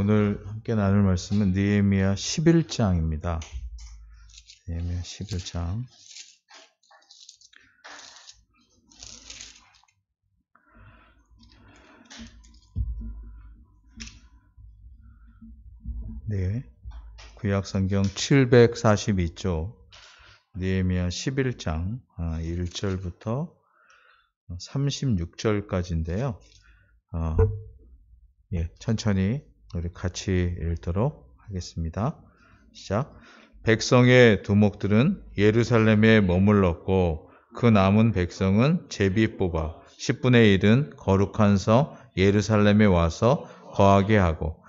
오늘 함께 나눌 말씀은 느헤미야 11장입니다. 느헤미야 11장. 네, 구약성경 742쪽 느헤미야 11장 1절부터 36절까지인데요. 천천히 우리 같이 읽도록 하겠습니다. 시작. 백성의 두목들은 예루살렘에 머물렀고 그 남은 백성은 제비 뽑아 10분의 1은 거룩한 성 예루살렘에 와서 거하게 하고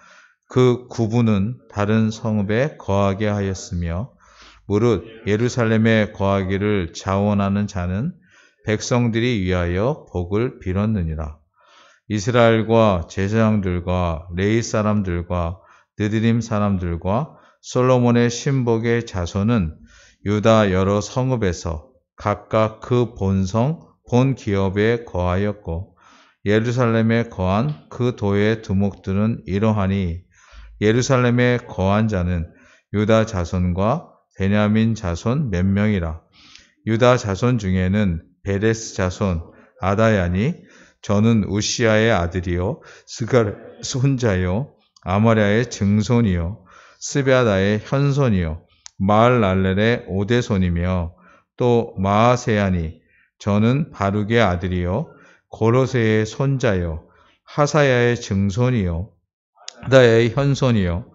그 9분은 다른 성읍에 거하게 하였으며 무릇 예루살렘에 거하기를 자원하는 자는 백성들이 위하여 복을 빌었느니라. 이스라엘과 제사장들과 레위 사람들과 느드림 사람들과 솔로몬의 신복의 자손은 유다 여러 성읍에서 각각 그 본성, 본 기업에 거하였고 예루살렘에 거한 그 도의 두목들은 이러하니 예루살렘에 거한 자는 유다 자손과 베냐민 자손 몇 명이라. 유다 자손 중에는 베레스 자손 아다야니 저는 우시아의 아들이요 스가랴의 손자요 아마랴의 증손이요 스베아다의 현손이요 마을랄렐의 오대손이며 또 마아세야니 저는 바룩의 아들이요 고로세의 손자요 하사야의 증손이요 아다야의 현손이요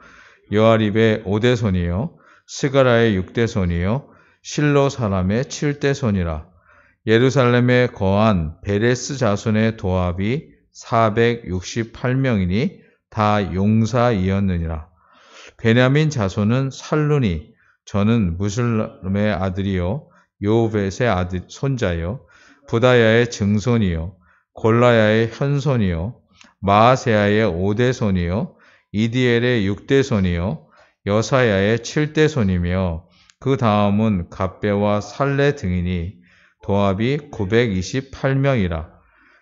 여아립의 오대손이요 스가랴의 육대손이요 실로 사람의 칠대손이라. 예루살렘에 거한 베레스 자손의 도합이 468명이니 다 용사이었느니라. 베냐민 자손은 살루니 저는 무슬람의 아들이요 요벳의 아들 손자요 부다야의 증손이요 골라야의 현손이요 마아세야의 오대손이요 이디엘의 육대손이요 여사야의 칠대손이며 그 다음은 갑배와 살레 등이니 도합이 928명이라.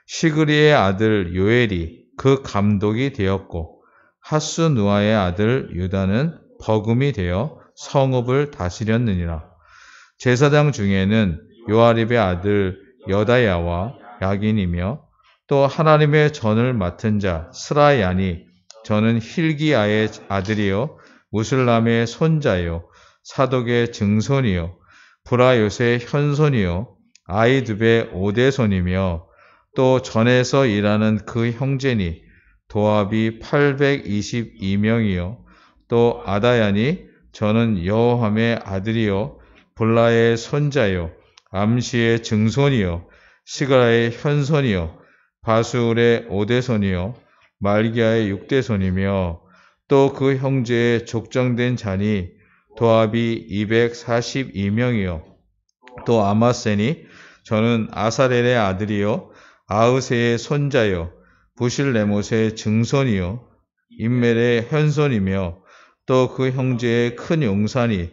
시그리의 아들 요엘이 그 감독이 되었고 하스누아의 아들 유다는 버금이 되어 성읍을 다스렸느니라. 제사장 중에는 요아립의 아들 여다야와 야긴이며 또 하나님의 전을 맡은 자 스라야니 저는 힐기야의 아들이요 무슬람의 손자요 사독의 증손이요 브라요스의 현손이요 아이두베 오대손이며 또 전에서 일하는 그 형제니 도합이 822명이요 또 아다야니 저는 여호함의 아들이요 볼라의 손자요 암시의 증손이요 시가라의 현손이요 바술의 오대손이요 말기야의 육대손이며 또 그 형제의 족정된 자니 도합이 242명이요 또 아마세니 저는 아사렐의 아들이요 아으세의 손자요 부실레못의 증손이요 임멜의 현손이며 또 그 형제의 큰 용산이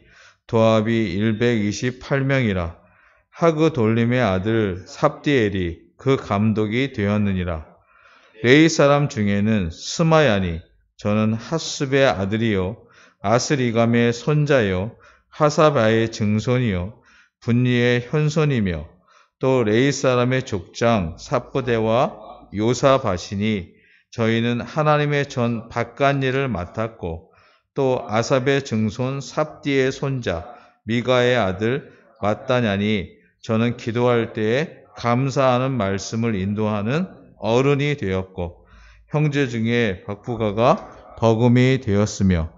도합이 128명이라. 하그 돌림의 아들 삽디엘이 그 감독이 되었느니라. 레위 사람 중에는 스마야니 저는 하습의 아들이요 아스리감의 손자요 하사바의 증손이요 분리의 현손이며 또 레위 사람의 족장 삽부대와 요사바시니 저희는 하나님의 전 바깥일을 맡았고 또 아삽의 증손 삽디의 손자 미가의 아들 마따냐니 저는 기도할 때에 감사하는 말씀을 인도하는 어른이 되었고 형제 중에 박부가가 버금이 되었으며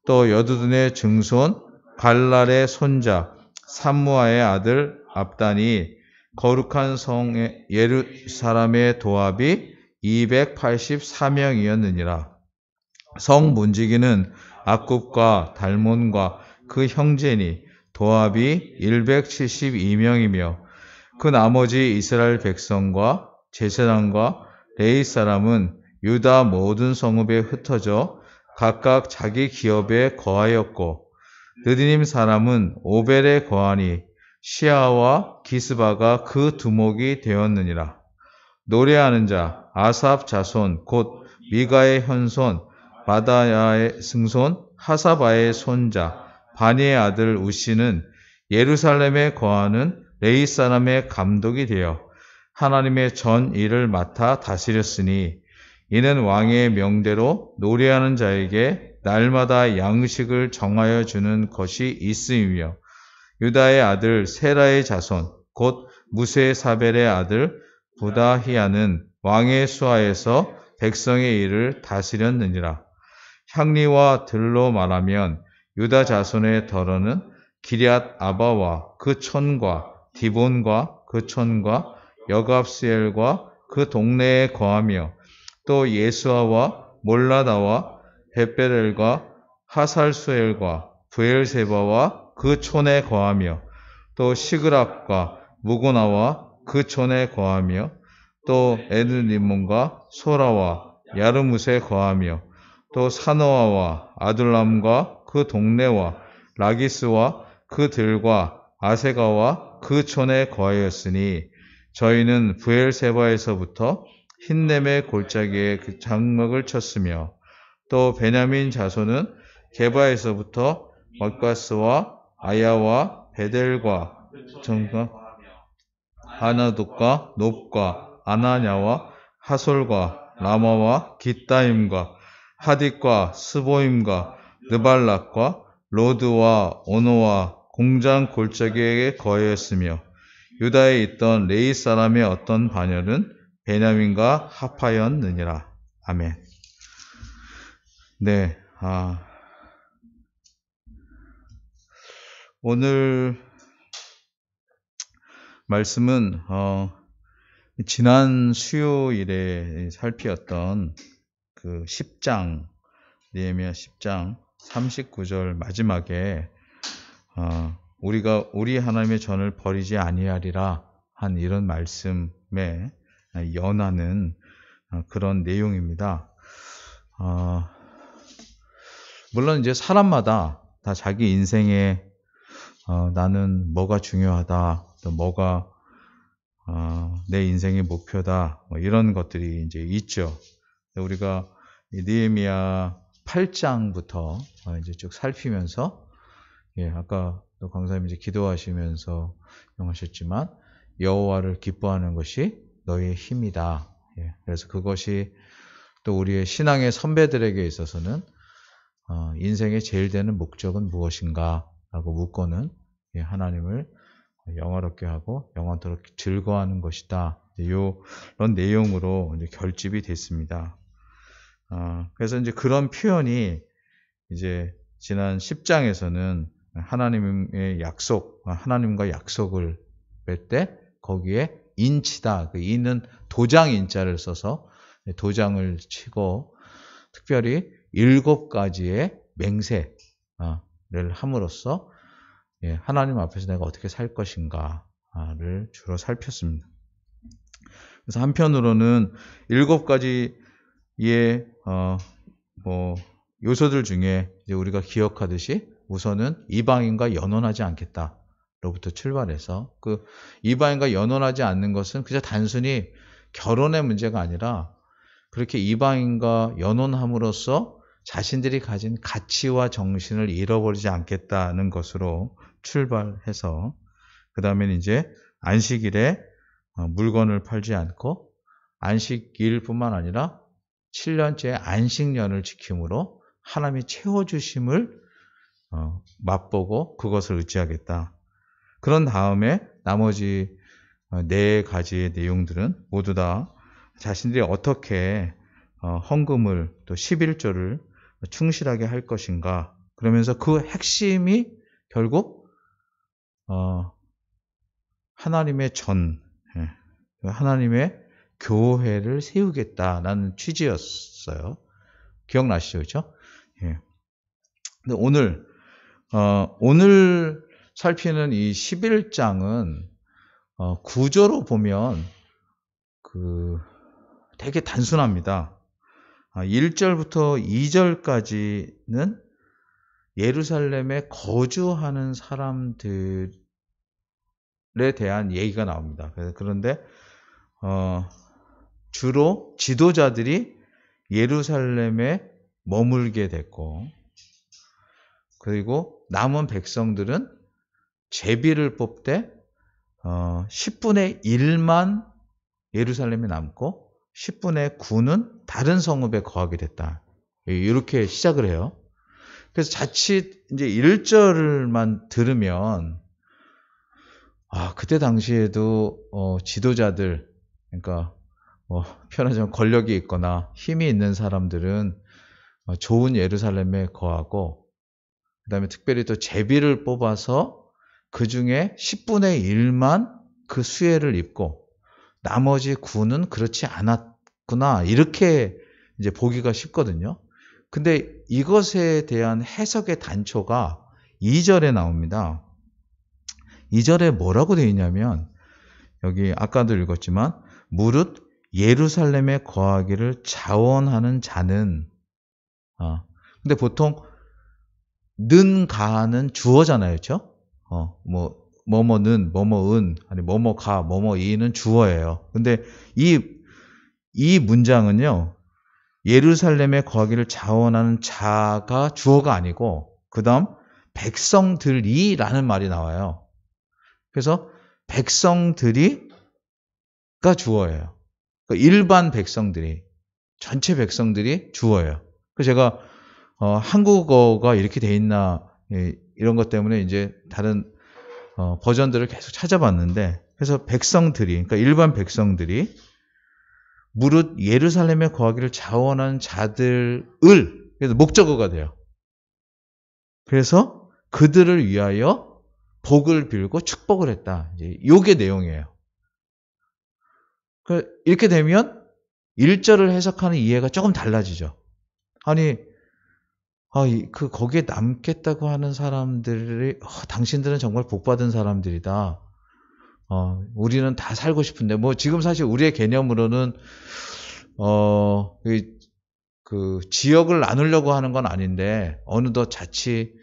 또 여두둔의 증손 발랄의 손자 삼무아의 아들 압단이 거룩한 성의 예루살렘의 도합이 284명이었느니라. 성 문지기는 악굽과 달몬과 그 형제니 도합이 172명이며 그 나머지 이스라엘 백성과 제사장과 레위 사람은 유다 모든 성읍에 흩어져 각각 자기 기업에 거하였고 느디님 사람은 오벨에 거하니 시아와 기스바가 그 두목이 되었느니라. 노래하는 자 아삽 자손 곧 미가의 현손 바다야의 승손 하사바의 손자 바니의 아들 우시는 예루살렘에 거하는 레이 사람의 감독이 되어 하나님의 전 일을 맡아 다스렸으니 이는 왕의 명대로 노래하는 자에게 날마다 양식을 정하여 주는 것이 있음이며 유다의 아들 세라의 자손 곧 무세사벨의 아들 부다히야는 왕의 수하에서 백성의 일을 다스렸느니라. 향리와 들로 말하면 유다 자손의 더러는 기럇 아바와 그 촌과 디본과 그 촌과 여갑스엘과 그 동네에 거하며 또 예수아와 몰라다와 벳베렐과 하살수엘과 브엘세바와 그 촌에 거하며 또 시그락과 무고나와 그 촌에 거하며 또 에드림몬과 소라와 야르무스에 거하며 또 사노아와 아둘람과 그 동네와 라기스와 그 들과 아세가와 그 촌에 거하였으니 저희는 브엘세바에서부터 흰냄의 골짜기에 그 장막을 쳤으며 또 베냐민 자손은 게바에서부터 막바스와 아야와 베델과 정과 아나독과 놉과 아나냐와 하솔과 라마와 깃다임과 하딕과 스보임과 느발락과 로드와 오노와 공장 골짜기에 거하였으며 유다에 있던 레이 사람의 어떤 반열은 베냐민과 합하였느니라. 아멘. 네, 오늘 말씀은 지난 수요일에 살피었던 그 10장 느헤미야 10장 39절 마지막에 우리 하나님의 전을 버리지 아니하리라 한 이런 말씀에 연하는 그런 내용입니다. 물론 이제 사람마다 다 자기 인생에 나는 뭐가 중요하다, 또 뭐가 내 인생의 목표다, 뭐 이런 것들이 이제 있죠. 우리가 느헤미야 8장부터 이제 쭉 살피면서, 아까 또 강사님 이제 기도하시면서 용하셨지만 여호와를 기뻐하는 것이 너희의 힘이다. 그래서 그것이 또 우리의 신앙의 선배들에게 있어서는 인생의 제일 되는 목적은 무엇인가? 라고 묻고는 하나님을 영화롭게 하고 영원토록 즐거워하는 것이다. 이런 내용으로 이제 결집이 됐습니다. 그래서 이제 그런 표현이 이제 지난 10장에서는 하나님의 약속, 하나님과 약속을 맺을 때 거기에 인치다. 그 인은 도장 인자를 써서 도장을 치고 특별히 7가지의 맹세를 함으로써 하나님 앞에서 내가 어떻게 살 것인가를 주로 살폈습니다. 그래서 한편으로는 7가지의 요소들 중에 이제 우리가 기억하듯이 우선은 이방인과 연혼하지 않겠다로부터 출발해서 그 이방인과 연혼하지 않는 것은 그저 단순히 결혼의 문제가 아니라 그렇게 이방인과 연혼함으로써 자신들이 가진 가치와 정신을 잃어버리지 않겠다는 것으로 출발해서 그 다음에 이제 안식일에 물건을 팔지 않고 안식일뿐만 아니라 7년째 안식년을 지킴으로 하나님이 채워주심을 맛보고 그것을 의지하겠다. 그런 다음에 나머지 4가지의 내용들은 모두 다 자신들이 어떻게 헌금을 또 11조를 충실하게 할 것인가. 그러면서 그 핵심이 결국 하나님의 하나님의 교회를 세우겠다라는 취지였어요. 기억나시죠? 그렇죠? 근데 오늘 살피는 이 11장은 구조로 보면 되게 단순합니다. 1절부터 2절까지는 예루살렘에 거주하는 사람들에 대한 얘기가 나옵니다. 그런데 주로 지도자들이 예루살렘에 머물게 됐고, 그리고 남은 백성들은 제비를 뽑되 10분의 1만 예루살렘에 남고 10분의 9는 다른 성읍에 거하게 됐다. 이렇게 시작을 해요. 그래서 자칫 이제 1절만 들으면 그때 당시에도 지도자들, 그러니까 표현하자면 권력이 있거나 힘이 있는 사람들은 좋은 예루살렘에 거하고, 그 다음에 특별히 또 제비를 뽑아서 그 중에 10분의 1만 그 수혜를 입고 나머지 9는 그렇지 않았구나, 이렇게 이제 보기가 쉽거든요. 근데 이것에 대한 해석의 단초가 2절에 나옵니다. 2절에 뭐라고 되어 있냐면, 여기 아까도 읽었지만 무릇 예루살렘에 거하기를 자원하는 자는, 근데 보통 는 가는 주어잖아요, 그렇죠? 뭐뭐는, 뭐뭐은, 아니 뭐뭐가, 뭐뭐이는 주어예요. 근데 이 문장은요, 예루살렘에 거하기를 자원하는 자가 주어가 아니고 그 다음 백성들이라는 말이 나와요. 그래서 백성들이가 주어예요. 그러니까 일반 백성들이, 전체 백성들이 주어예요. 그래서 제가 한국어가 이렇게 돼 있나, 이런 것 때문에 이제 다른 버전들을 계속 찾아봤는데, 그래서 백성들이, 그러니까 일반 백성들이 무릇 예루살렘에 거하기를 자원하는 자들을, 그래서 목적어가 돼요. 그래서 그들을 위하여 복을 빌고 축복을 했다. 이제 요게 내용이에요. 이렇게 되면 1절을 해석하는 이해가 조금 달라지죠. 아니, 거기에 남겠다고 하는 사람들이, 당신들은 정말 복받은 사람들이다. 우리는 다 살고 싶은데, 지금 사실 우리의 개념으로는, 그 지역을 나누려고 하는 건 아닌데, 어느덧 자칫,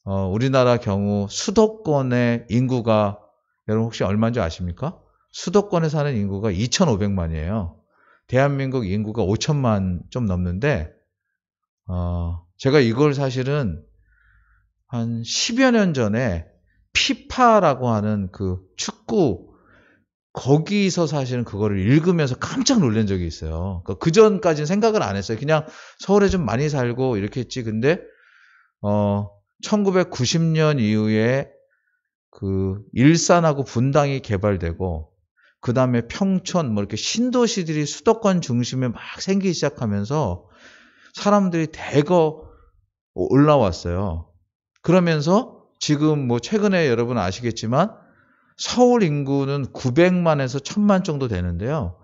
우리나라 경우 수도권의 인구가, 여러분 혹시 얼마인 줄 아십니까? 수도권에 사는 인구가 2,500만이에요. 대한민국 인구가 5천만 좀 넘는데, 제가 이걸 사실은 한 10여 년 전에 피파라고 하는 그 축구, 거기서 사실은 그거를 읽으면서 깜짝 놀란 적이 있어요. 그러니까 그 전까지는 생각을 안 했어요. 그냥 서울에 좀 많이 살고 이렇게 했지. 근데 1990년 이후에 그 일산하고 분당이 개발되고, 그 다음에 평촌, 이렇게 신도시들이 수도권 중심에 막 생기기 시작하면서 사람들이 대거 올라왔어요. 그러면서 지금 최근에 여러분 아시겠지만 서울 인구는 900만에서 1000만 정도 되는데요.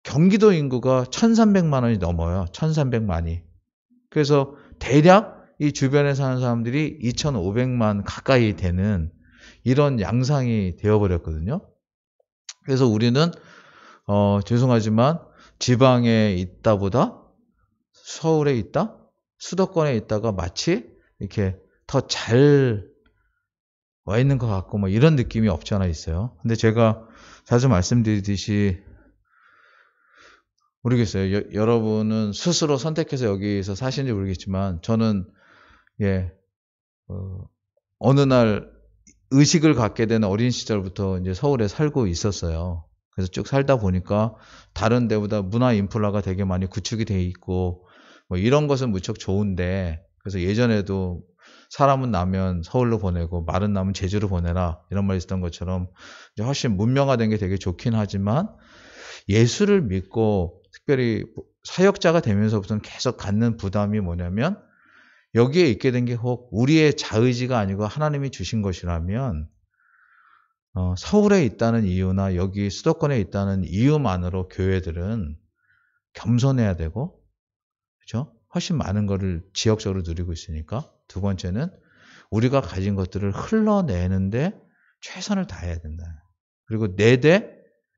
경기도 인구가 1300만원이 넘어요. 1300만이. 그래서 대략 이 주변에 사는 사람들이 2500만 가까이 되는 이런 양상이 되어버렸거든요. 그래서 우리는 죄송하지만 지방에 있다보다 서울에 있다, 수도권에 있다가 마치 이렇게 더 잘 와 있는 것 같고 이런 느낌이 없지 않아 있어요. 근데 제가 자주 말씀드리듯이, 모르겠어요. 여러분은 스스로 선택해서 여기서 사시는지 모르겠지만, 저는 어느 날 의식을 갖게 된 어린 시절부터 이제 서울에 살고 있었어요. 그래서 쭉 살다 보니까 다른 데보다 문화 인프라가 되게 많이 구축이 돼 있고 이런 것은 무척 좋은데, 그래서 예전에도 사람은 나면 서울로 보내고 말은 나면 제주로 보내라, 이런 말이 있었던 것처럼 이제 훨씬 문명화된 게 되게 좋긴 하지만, 예수를 믿고 특별히 사역자가 되면서부터는 계속 갖는 부담이 뭐냐면, 여기에 있게 된 게 혹 우리의 자의지가 아니고 하나님이 주신 것이라면, 서울에 있다는 이유나 여기 수도권에 있다는 이유만으로 교회들은 겸손해야 되고, 그렇죠? 훨씬 많은 거를 지역적으로 누리고 있으니까. 두 번째는 우리가 가진 것들을 흘러내는데 최선을 다해야 된다. 그리고 내대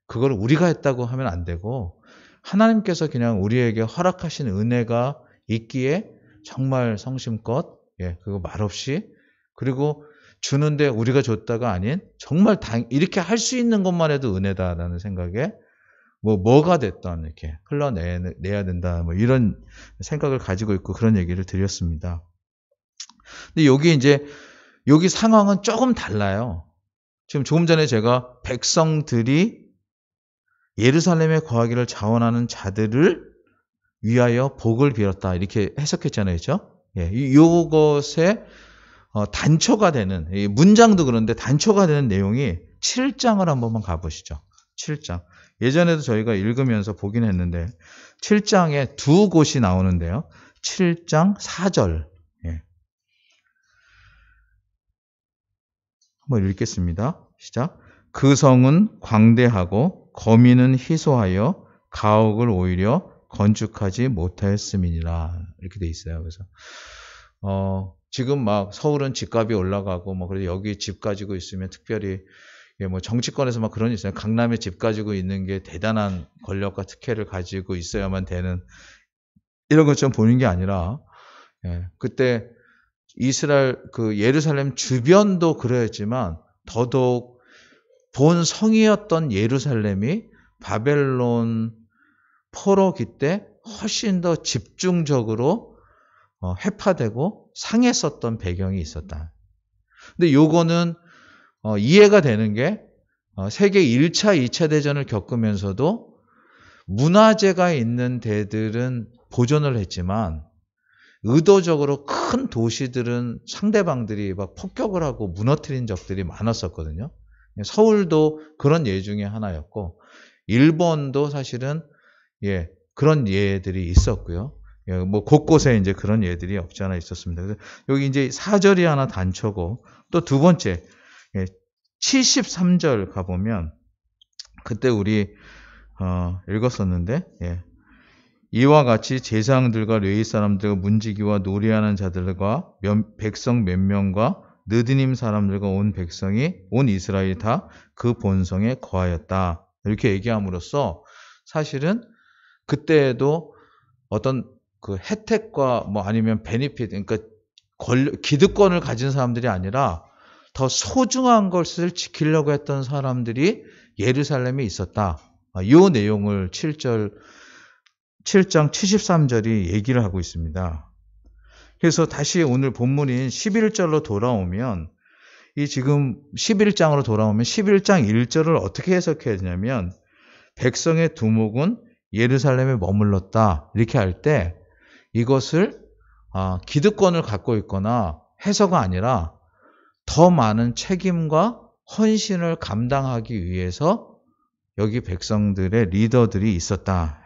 그걸 우리가 했다고 하면 안 되고, 하나님께서 그냥 우리에게 허락하신 은혜가 있기에 정말 성심껏, 그거 말없이, 그리고 주는데 우리가 줬다가 아닌, 정말 이렇게 할 수 있는 것만 해도 은혜다라는 생각에 뭐가 됐던 이렇게 흘러내야 된다. 뭐 이런 생각을 가지고 있고 그런 얘기를 드렸습니다. 근데 여기 상황은 조금 달라요. 지금 조금 전에 제가 백성들이 예루살렘에 거하기를 자원하는 자들을 위하여 복을 빌었다. 이렇게 해석했잖아요. 그렇죠? 예, 이것의 단초가 되는, 문장도 그런데 단초가 되는 내용이 7장을 한번만 가보시죠. 7장. 예전에도 저희가 읽으면서 보긴 했는데 7장에 두 곳이 나오는데요. 7장 4절. 예. 한번 읽겠습니다. 시작. 그 성은 광대하고 거민은 희소하여 가옥을 오히려 건축하지 못하였음이니라. 이렇게 돼 있어요. 그래서 지금 막 서울은 집값이 올라가고 뭐 그래서 여기 집 가지고 있으면 특별히 뭐 정치권에서 막 그런 게 있어요. 강남에 집 가지고 있는 게 대단한 권력과 특혜를 가지고 있어야만 되는 이런 것처럼 보는 게 아니라 그때 이스라엘 그 예루살렘 주변도 그랬지만 더더욱 본 성이었던 예루살렘이 바벨론 포로기 때 훨씬 더 집중적으로 해파되고 상했었던 배경이 있었다. 근데 요거는 이해가 되는 게 세계 1차, 2차 대전을 겪으면서도 문화재가 있는 데들은 보존을 했지만 의도적으로 큰 도시들은 상대방들이 막 폭격을 하고 무너뜨린 적들이 많았었거든요. 서울도 그런 예 중에 하나였고 일본도 사실은 그런 예들이 있었고요. 뭐 곳곳에 이제 그런 예들이 없지 않아 있었습니다. 그래서 여기 이제 4절이 하나 단초고 또 두 번째 73절 가보면 그때 우리 읽었었는데 이와 같이 제사장들과 레위 사람들과 문지기와 노래하는 자들과 백성 몇 명과 느드님 사람들과 온 백성이 온 이스라엘이 다 그 본성에 거하였다. 이렇게 얘기함으로써 사실은 그때에도 어떤 그 혜택과 뭐 아니면 베니핏, 그러니까 기득권을 가진 사람들이 아니라 더 소중한 것을 지키려고 했던 사람들이 예루살렘에 있었다. 이 내용을 7장 73절이 얘기를 하고 있습니다. 그래서 다시 오늘 본문인 11절로 돌아오면 이 지금 11장으로 돌아오면 11장 1절을 어떻게 해석해야 되냐면 백성의 두목은 예루살렘에 머물렀다. 이렇게 할 때 이것을 기득권을 갖고 있거나 해서가 아니라 더 많은 책임과 헌신을 감당하기 위해서 여기 백성들의 리더들이 있었다.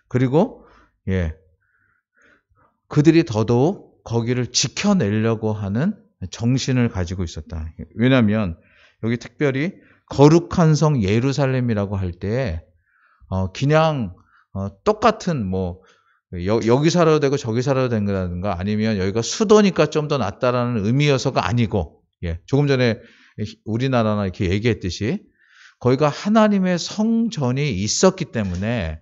그리고 그들이 더더욱 거기를 지켜내려고 하는 정신을 가지고 있었다. 왜냐하면 여기 특별히 거룩한 성 예루살렘이라고 할 때 그냥 똑같은 뭐 여기 살아도 되고 저기 살아도 된다든가 아니면 여기가 수도니까 좀 더 낫다라는 의미여서가 아니고 조금 전에 우리나라나 이렇게 얘기했듯이 거기가 하나님의 성전이 있었기 때문에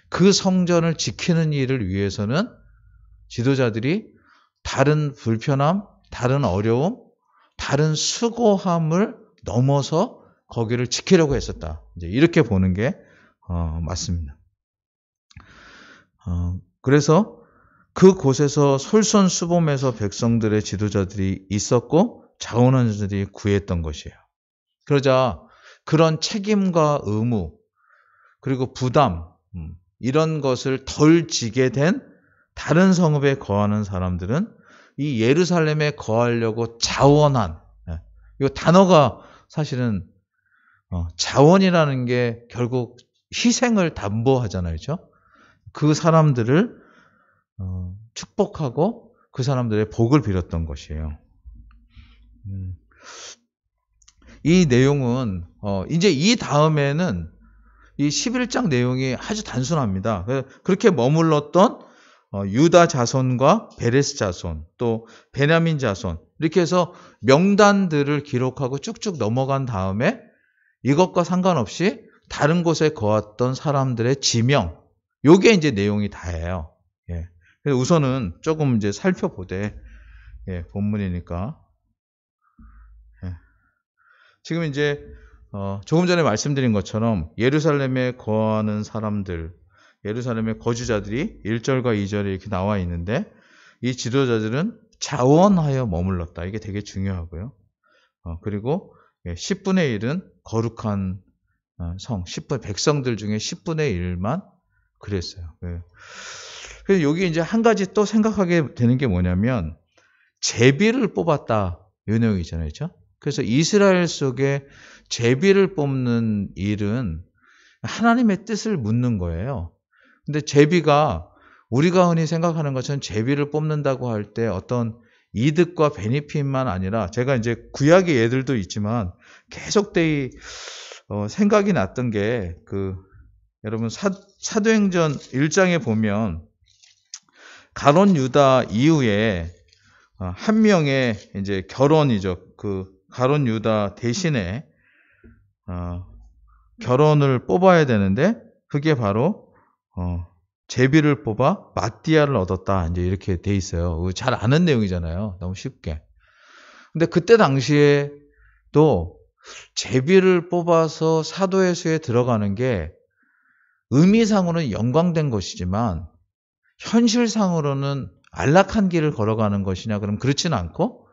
그 성전을 지키는 일을 위해서는 지도자들이 다른 불편함, 다른 어려움, 다른 수고함을 넘어서 거기를 지키려고 했었다. 이제 이렇게 보는 게 맞습니다. 그래서 그곳에서 솔선수범해서 백성들의 지도자들이 있었고 자원하는 자들이 구했던 것이에요. 그러자 그런 책임과 의무 그리고 부담 이런 것을 덜 지게 된 다른 성읍에 거하는 사람들은 이 예루살렘에 거하려고 자원한 이 단어가 사실은 자원이라는 게 결국 희생을 담보하잖아요. 그렇죠? 그 사람들을 축복하고 그 사람들의 복을 빌었던 것이에요. 이 내용은 이제 이 다음에는 이 11장 내용이 아주 단순합니다. 그렇게 머물렀던 유다 자손과 베레스 자손 또 베냐민 자손 이렇게 해서 명단들을 기록하고 쭉쭉 넘어간 다음에 이것과 상관없이 다른 곳에 거했던 사람들의 지명 요게 이제 내용이 다예요. 그래서 우선은 조금 이제 살펴보되 본문이니까 지금 이제 조금 전에 말씀드린 것처럼 예루살렘에 거하는 사람들, 예루살렘의 거주자들이 1절과 2절에 이렇게 나와 있는데 이 지도자들은 자원하여 머물렀다. 이게 되게 중요하고요. 그리고 10분의 1은 거룩한 백성들 중에 10분의 1만 그랬어요. 그래서 여기 이제 한 가지 또 생각하게 되는 게 뭐냐면 제비를 뽑았다. 이 내용이잖아요. 그렇죠? 그래서 이스라엘 속에 제비를 뽑는 일은 하나님의 뜻을 묻는 거예요. 근데 제비가 우리가 흔히 생각하는 것처럼 제비를 뽑는다고 할 때 어떤 이득과 베니핏만 아니라 제가 이제 구약의 예들도 있지만 계속 생각이 났던 게 여러분 사도행전 1장에 보면 가론 유다 이후에 한 명의 이제 결혼이죠. 가론 유다 대신에 결혼을 뽑아야 되는데 그게 바로 제비를 뽑아 마띠아를 얻었다. 이제 이렇게 돼 있어요. 잘 아는 내용이잖아요. 너무 쉽게. 근데 그때 당시에 또 제비를 뽑아서 사도의 수에 들어가는 게 의미상으로는 영광된 것이지만 현실상으로는 안락한 길을 걸어가는 것이냐? 그럼 그렇지는 않고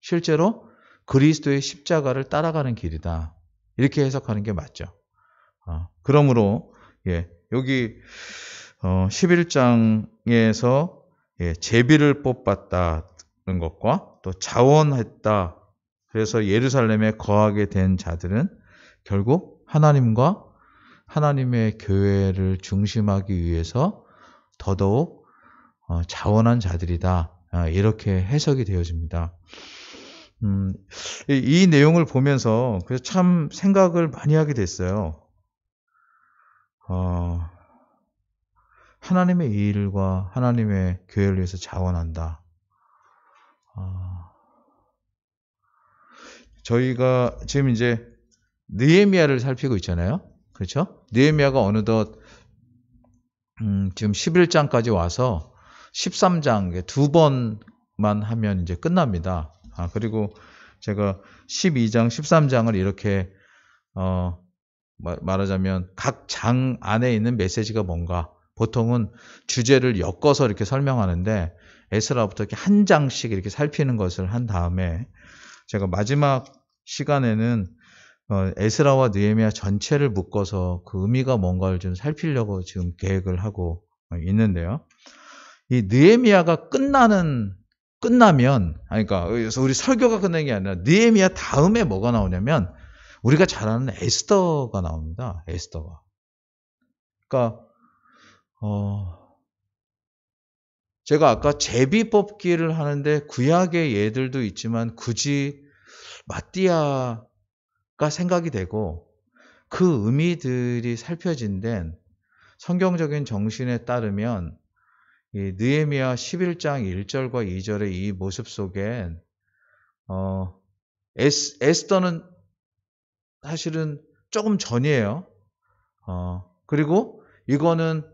실제로 그리스도의 십자가를 따라가는 길이다. 이렇게 해석하는 게 맞죠. 그러므로 여기 11장에서 제비를 뽑았다는 것과 또 자원했다. 그래서 예루살렘에 거하게 된 자들은 결국 하나님과 하나님의 교회를 중심하기 위해서 더더욱 자원한 자들이다. 이렇게 해석이 되어집니다. 이 내용을 보면서 그래서 참 생각을 많이 하게 됐어요. 하나님의 일과 하나님의 교회를 위해서 자원한다. 저희가 지금 이제 느헤미야를 살피고 있잖아요. 그렇죠? 느헤미야가 어느덧 지금 11장까지 와서 13장 2번만 하면 이제 끝납니다. 그리고 제가 12장, 13장을 이렇게 말하자면 각 장 안에 있는 메시지가 뭔가 보통은 주제를 엮어서 이렇게 설명하는데 에스라부터 이렇게 한 장씩 이렇게 살피는 것을 한 다음에 제가 마지막 시간에는 에스라와 느헤미야 전체를 묶어서 그 의미가 뭔가를 좀 살피려고 지금 계획을 하고 있는데요. 이 느헤미야가 끝나면 그러니까 우리 설교가 끝나는 게 아니라 느헤미야 다음에 뭐가 나오냐면 우리가 잘 아는 에스더가 나옵니다. 에스더가. 그러니까 제가 아까 제비 뽑기를 하는데 구약의 예들도 있지만 굳이 마띠아가 생각이 되고 그 의미들이 살펴진 데는 성경적인 정신에 따르면 이 느헤미야 11장 1절과 2절의 이 모습 속엔 에스더는 사실은 조금 전이에요. 그리고 이거는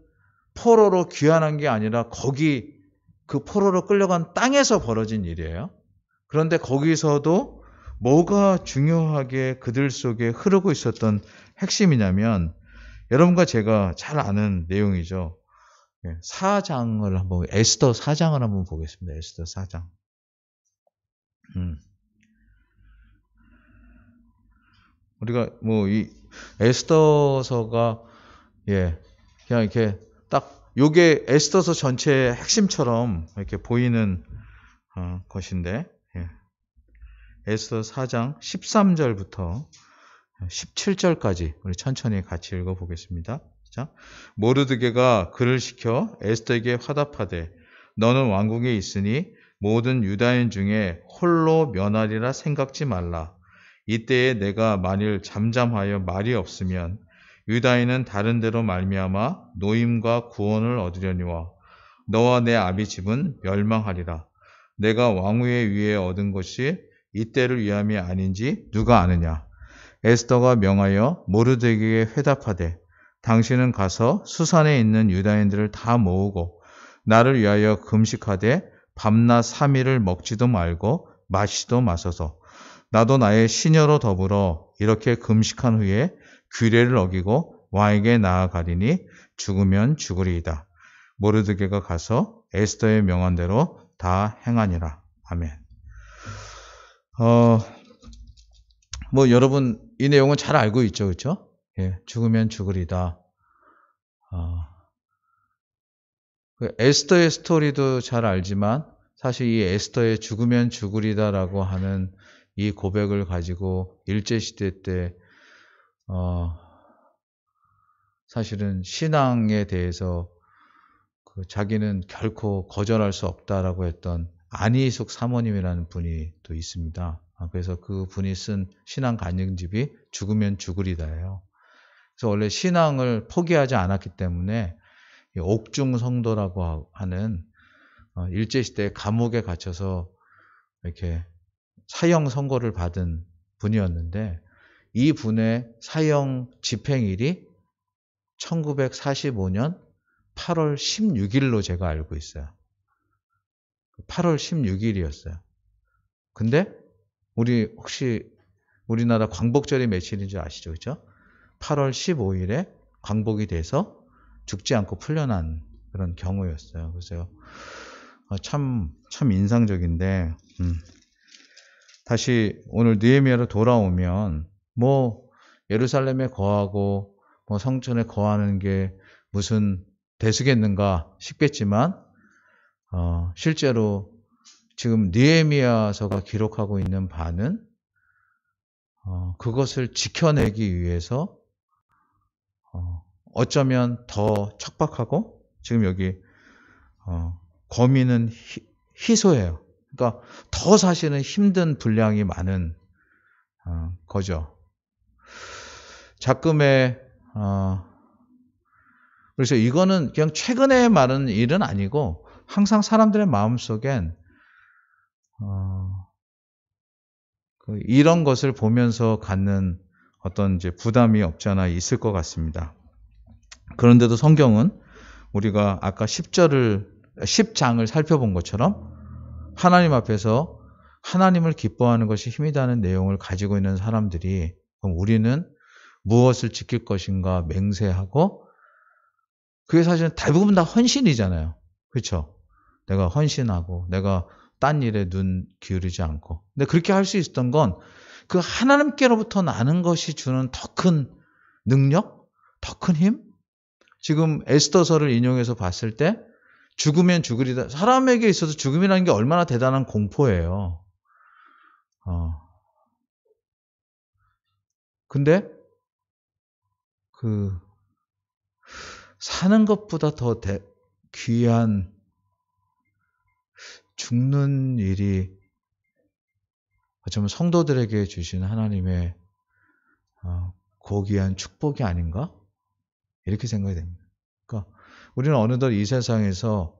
포로로 귀환한 게 아니라 거기 그 포로로 끌려간 땅에서 벌어진 일이에요. 그런데 거기서도 뭐가 중요하게 그들 속에 흐르고 있었던 핵심이냐면 여러분과 제가 잘 아는 내용이죠. 4장을 한번 에스더 4장을 한번 보겠습니다. 에스더 4장. 우리가 뭐 이 에스더서가 그냥 이렇게 딱 요게 에스더서 전체의 핵심처럼 이렇게 보이는 것인데 에스더 4장 13절부터 17절까지 우리 천천히 같이 읽어보겠습니다. 자, 모르드게가 그를 시켜 에스더에게 화답하되 너는 왕궁에 있으니 모든 유다인 중에 홀로 면하리라 생각지 말라. 이때에 내가 만일 잠잠하여 말이 없으면 유다인은 다른 데로 말미암아 노임과 구원을 얻으려니와 너와 내 아비 집은 멸망하리라. 내가 왕위의 위에 얻은 것이 이때를 위함이 아닌지 누가 아느냐. 에스더가 명하여 모르드게에게 회답하되 당신은 가서 수산에 있는 유다인들을 다 모으고 나를 위하여 금식하되 밤낮 3일을 먹지도 말고 마시지도 마소서. 나도 나의 시녀로 더불어 이렇게 금식한 후에 규례를 어기고 왕에게 나아가리니 죽으면 죽으리이다. 모르드게가 가서 에스더의 명한대로 다 행하니라. 아멘. 여러분 이 내용은 잘 알고 있죠, 그렇죠? 예, 죽으면 죽으리다. 에스더의 스토리도 잘 알지만 사실 이 에스더의 죽으면 죽으리다라고 하는 이 고백을 가지고 일제시대 때 사실은 신앙에 대해서 자기는 결코 거절할 수 없다라고 했던 안희숙 사모님이라는 분이 또 있습니다. 그래서 그 분이 쓴 신앙 간증집이 죽으면 죽으리다예요. 그래서 원래 신앙을 포기하지 않았기 때문에 옥중 성도라고 하는 일제시대 감옥에 갇혀서 이렇게 사형 선고를 받은 분이었는데 이 분의 사형 집행일이 1945년 8월 16일로 제가 알고 있어요. 8월 16일이었어요. 근데 혹시 우리나라 광복절이 며칠인 줄 아시죠? 그렇죠? 8월 15일에 광복이 돼서 죽지 않고 풀려난 그런 경우였어요. 그래서 참 인상적인데 다시 오늘 느헤미야로 돌아오면 예루살렘에 거하고 성전에 거하는 게 무슨 대수겠는가 싶겠지만 실제로 지금 느헤미야서가 기록하고 있는 바는 그것을 지켜내기 위해서 어쩌면 더 척박하고 지금 여기 거민은 희소해요. 그러니까 더 사실은 힘든 분량이 많은 거죠. 작금에 그래서 이거는 그냥 최근에 말하는 일은 아니고 항상 사람들의 마음속엔 이런 것을 보면서 갖는 어떤 이제 부담이 없지 않아 있을 것 같습니다. 그런데도 성경은 우리가 아까 10장을 살펴본 것처럼 하나님 앞에서 하나님을 기뻐하는 것이 힘이다는 내용을 가지고 있는 사람들이 그럼 우리는 무엇을 지킬 것인가 맹세하고 그게 사실은 대부분 다 헌신이잖아요. 그렇죠? 내가 헌신하고 내가 딴 일에 눈 기울이지 않고. 근데 그렇게 할 수 있었던 건 그 하나님께로부터 나는 것이 주는 더 큰 능력, 더 큰 힘. 지금 에스더서를 인용해서 봤을 때 죽으면 죽으리다. 사람에게 있어서 죽음이라는 게 얼마나 대단한 공포예요. 근데 사는 것보다 더 귀한 죽는 일이 어쩌면 성도들에게 주신 하나님의 고귀한 축복이 아닌가? 이렇게 생각이 됩니다. 그러니까 우리는 어느덧 이 세상에서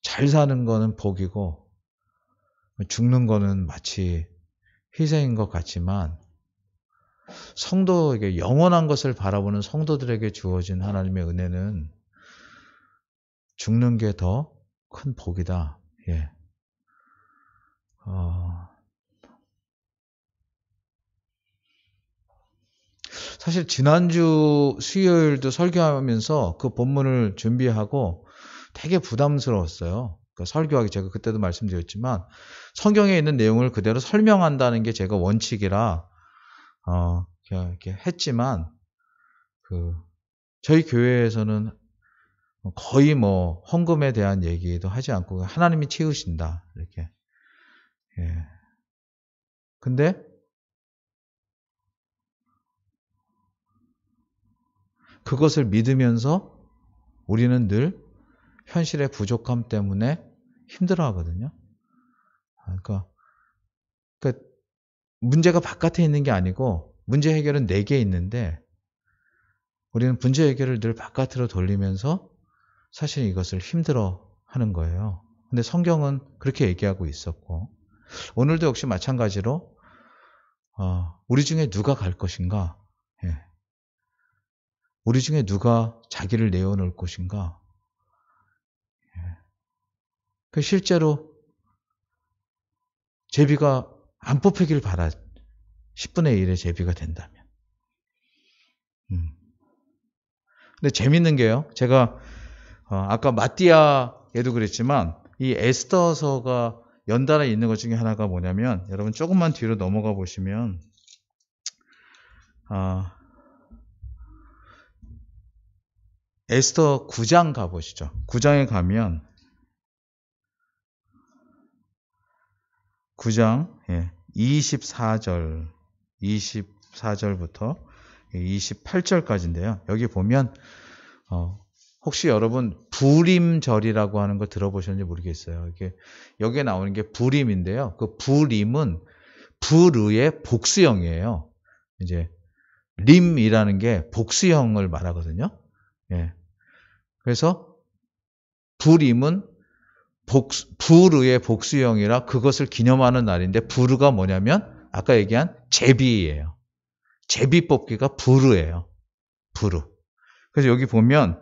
잘 사는 거는 복이고 죽는 거는 마치 희생인 것 같지만 성도에게 영원한 것을 바라보는 성도들에게 주어진 하나님의 은혜는 죽는 게 더 큰 복이다. 예. 사실 지난주 수요일도 설교하면서 그 본문을 준비하고 되게 부담스러웠어요. 그러니까 설교하기 제가 그때도 말씀드렸지만 성경에 있는 내용을 그대로 설명한다는 게 제가 원칙이라 그냥 이렇게 했지만 저희 교회에서는 거의 헌금에 대한 얘기도 하지 않고 하나님이 채우신다 이렇게. 예. 근데 그것을 믿으면서 우리는 늘 현실의 부족함 때문에 힘들어하거든요. 그러니까 문제가 바깥에 있는 게 아니고 문제 해결은 내게 있는데 우리는 문제 해결을 늘 바깥으로 돌리면서 사실 이것을 힘들어하는 거예요. 근데 성경은 그렇게 얘기하고 있었고 오늘도 역시 마찬가지로 우리 중에 누가 갈 것인가? 예. 우리 중에 누가 자기를 내어놓을 것인가? 예. 실제로 제비가 안 뽑히길 바라. 10분의 1의 제비가 된다면. 근데 재밌는 게요. 제가 아까 마띠아에도 그랬지만 이 에스더서가 연달아 있는 것 중에 하나가 뭐냐면 여러분 조금만 뒤로 넘어가 보시면 에스더 9장 가보시죠. 9장에 가면 9장 24절부터 28절까지인데요. 여기 보면 혹시 여러분 부림절이라고 하는 거 들어보셨는지 모르겠어요. 여기에 나오는 게 부림인데요. 그 부림은 불의의 복수형이에요. 이제 림이라는 게 복수형을 말하거든요. 그래서 부림은 불의의 복수형이라 그것을 기념하는 날인데 불의가 뭐냐면 아까 얘기한 제비예요. 제비 뽑기가 불의예요. 불의. 그래서 여기 보면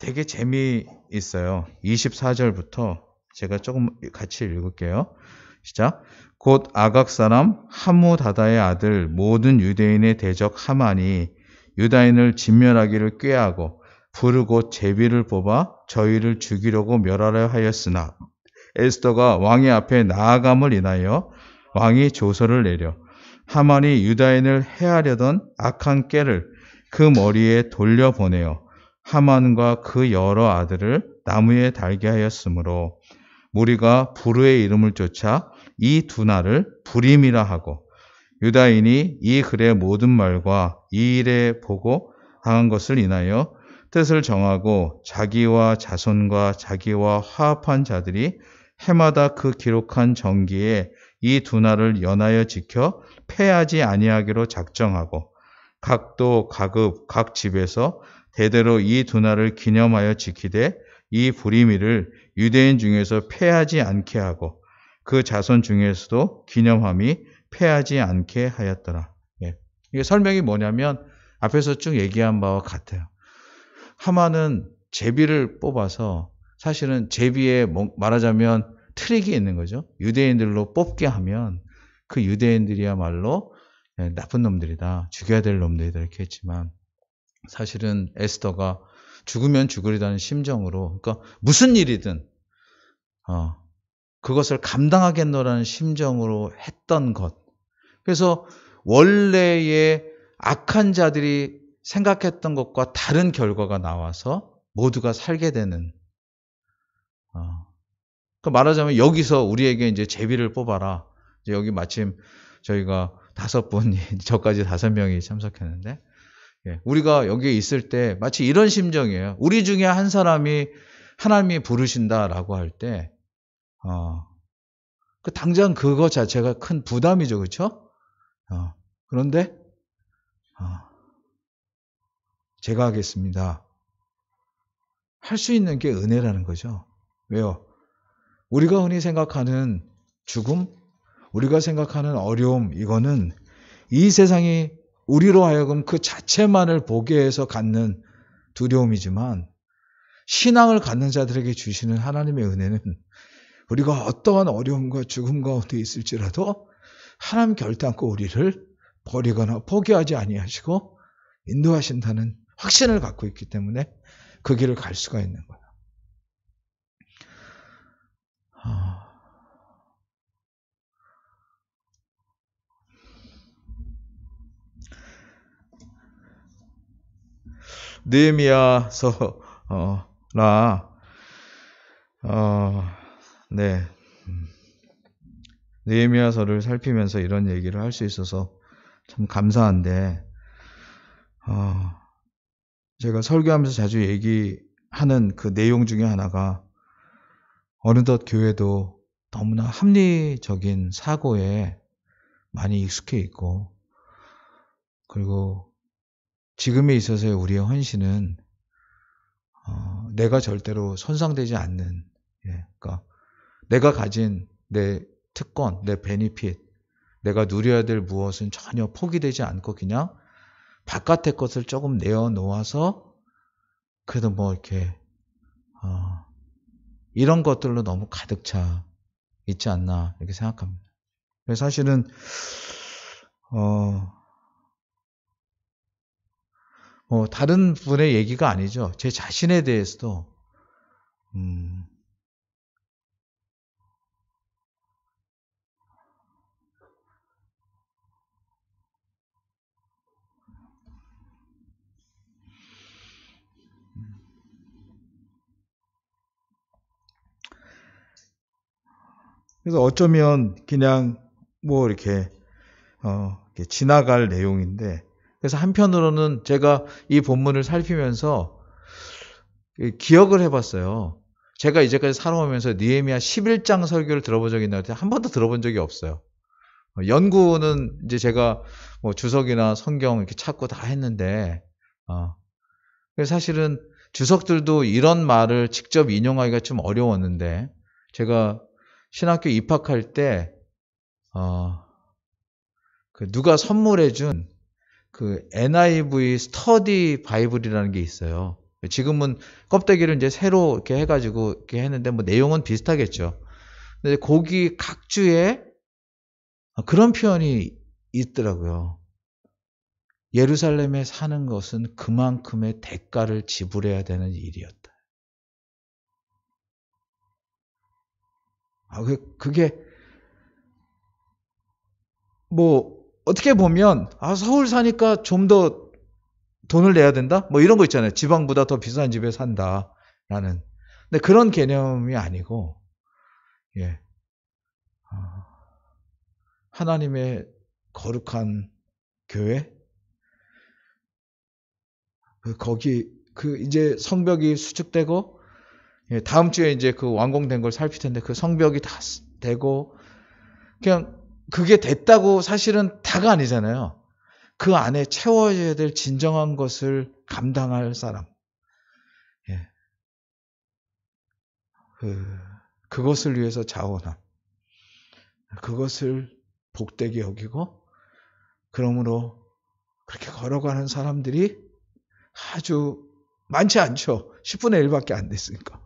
되게 재미있어요. 24절부터 제가 조금 같이 읽을게요. 시작. 곧 아각 사람 하무다다의 아들 모든 유대인의 대적 하만이 유다인을 진멸하기를 꾀하고 불의 곧 제비를 뽑아 저희를 죽이려고 멸하려 하였으나 에스더가 왕의 앞에 나아감을 인하여 왕이 조서를 내려 하만이 유다인을 해하려던 악한 꾀를 그 머리에 돌려보내어 하만과 그 여러 아들을 나무에 달게 하였으므로 무리가 불의의 이름을 쫓아 이 두 날을 불임이라 하고 유다인이 이 글의 모든 말과 이 일에 보고 당한 것을 인하여 뜻을 정하고 자기와 자손과 자기와 화합한 자들이 해마다 그 기록한 정기에 이 두 날을 연하여 지켜 패하지 아니하기로 작정하고 각도 각읍 각 집에서 대대로 이 두 날을 기념하여 지키되 이 불임일을 유대인 중에서 패하지 않게 하고 그 자손 중에서도 기념함이 패하지 않게 하였더라. 이게 설명이 뭐냐면 앞에서 쭉 얘기한 바와 같아요. 하만은 제비를 뽑아서 사실은 제비에 말하자면 트릭이 있는 거죠. 유대인들로 뽑게 하면 그 유대인들이야말로 나쁜 놈들이다. 죽여야 될 놈들이다. 이렇게 했지만 사실은 에스더가 죽으면 죽으리라는 심정으로 그러니까 무슨 일이든 그것을 감당하겠노라는 심정으로 했던 것. 그래서 원래의 악한 자들이 생각했던 것과 다른 결과가 나와서 모두가 살게 되는. 그러니까 말하자면 여기서 우리에게 이제 제비를 뽑아라. 이제 여기 마침 저희가 5분이 저까지 5명이 참석했는데 우리가 여기에 있을 때 마치 이런 심정이에요. 우리 중에 한 사람이 하나님이 부르신다라고 할 때 당장 그거 자체가 큰 부담이죠. 그렇죠? 그런데 제가 하겠습니다. 할 수 있는 게 은혜라는 거죠. 왜요? 우리가 흔히 생각하는 죽음, 우리가 생각하는 어려움, 이거는 이 세상이 우리로 하여금 그 자체만을 보게 해서 갖는 두려움이지만 신앙을 갖는 자들에게 주시는 하나님의 은혜는 우리가 어떠한 어려움과 죽음 가운데 있을지라도 하나님 결단코 우리를 버리거나 포기하지 아니하시고 인도하신다는 확신을 갖고 있기 때문에 그 길을 갈 수가 있는 거예요. 느헤미야서 느헤미야서를 살피면서 이런 얘기를 할 수 있어서 참 감사한데 제가 설교하면서 자주 얘기하는 그 내용 중에 하나가 어느덧 교회도 너무나 합리적인 사고에 많이 익숙해 있고 그리고 지금에 있어서의 우리의 헌신은 내가 절대로 손상되지 않는 그러니까 내가 가진 내 특권, 내 베니핏, 내가 누려야 될 무엇은 전혀 포기되지 않고 그냥 바깥의 것을 조금 내어놓아서 그래도 뭐 이렇게 이런 것들로 너무 가득 차 있지 않나 이렇게 생각합니다. 사실은 다른 분의 얘기가 아니죠. 제 자신에 대해서도 그래서 어쩌면 그냥 뭐 이렇게 지나갈 내용인데, 그래서 한편으로는 제가 이 본문을 살피면서 기억을 해봤어요. 제가 이제까지 살아오면서 느헤미야 11장 설교를 들어본 적이 있는데 한 번도 들어본 적이 없어요. 연구는 이제 제가 뭐 주석이나 성경 이렇게 찾고 다 했는데, 그래서 사실은 주석들도 이런 말을 직접 인용하기가 좀 어려웠는데, 제가 신학교 입학할 때, 누가 선물해준 NIV 스터디 바이블이라는 게 있어요. 지금은 껍데기를 이제 새로 이렇게 해가지고 이렇게 했는데, 뭐 내용은 비슷하겠죠. 근데 거기 각 주에 그런 표현이 있더라고요. 예루살렘에 사는 것은 그만큼의 대가를 지불해야 되는 일이었다. 그게 뭐 어떻게 보면 서울 사니까 좀 더 돈을 내야 된다? 뭐 이런 거 있잖아요. 지방보다 더 비싼 집에 산다라는. 근데 그런 개념이 아니고, 예, 하나님의 거룩한 교회, 거기 이제 성벽이 수축되고, 예, 다음 주에 이제 완공된 걸 살필 텐데 그 성벽이 다 되고, 그냥 그게 됐다고 사실은 다가 아니잖아요. 그 안에 채워져야 될 진정한 것을 감당할 사람. 예. 그것을 위해서 자원함. 그것을 복되게 여기고, 그러므로 그렇게 걸어가는 사람들이 아주 많지 않죠. 10분의 1밖에 안 됐으니까.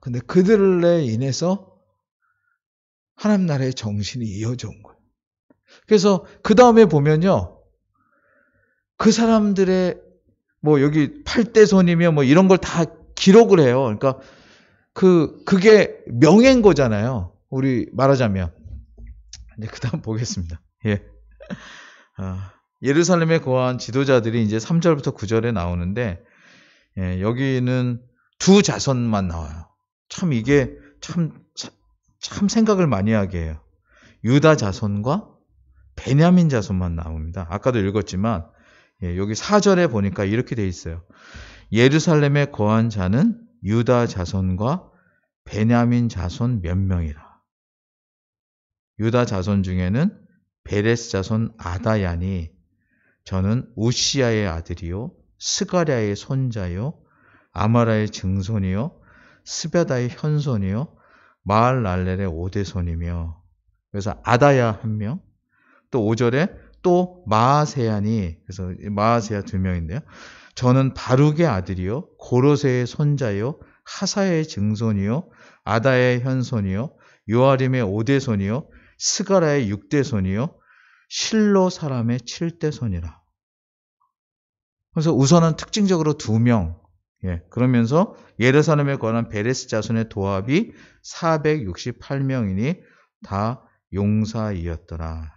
근데 그들에 인해서 하나님 나라의 정신이 이어져 온 거예요. 그래서 그 다음에 보면요, 그 사람들의 뭐 여기 8대손이며 뭐 이런 걸 다 기록을 해요. 그러니까 그게 명예인 거잖아요. 우리 말하자면. 이제 그 다음 보겠습니다. 예. 예루살렘에 거한 지도자들이 이제 3절부터 9절에 나오는데, 예, 여기는 두 자손만 나와요. 참 이게 참 생각을 많이 하게 해요. 유다 자손과 베냐민 자손만 나옵니다. 아까도 읽었지만, 예, 여기 4절에 보니까 이렇게 돼 있어요. 예루살렘에 거한 자는 유다 자손과 베냐민 자손 몇 명이라. 유다 자손 중에는 베레스 자손 아다야니 저는 우시야의 아들이요 스가랴의 손자요 아마라의 증손이요 스베다의 현손이요 마알랄렐의 오대손이며. 그래서 아다야 한 명, 또 5절에 또 마아세야니, 그래서 마아세야 2명인데요. 저는 바룩의 아들이요 고로세의 손자요 하사의 증손이요 아다의 현손이요 요아림의 5대손이요 스가랴의 6대손이요 실로 사람의 7대손이라. 그래서 우선은 특징적으로 2명, 예, 그러면서 예루살렘에 관한 베레스 자손의 도합이 468명이니 다 용사이었더라.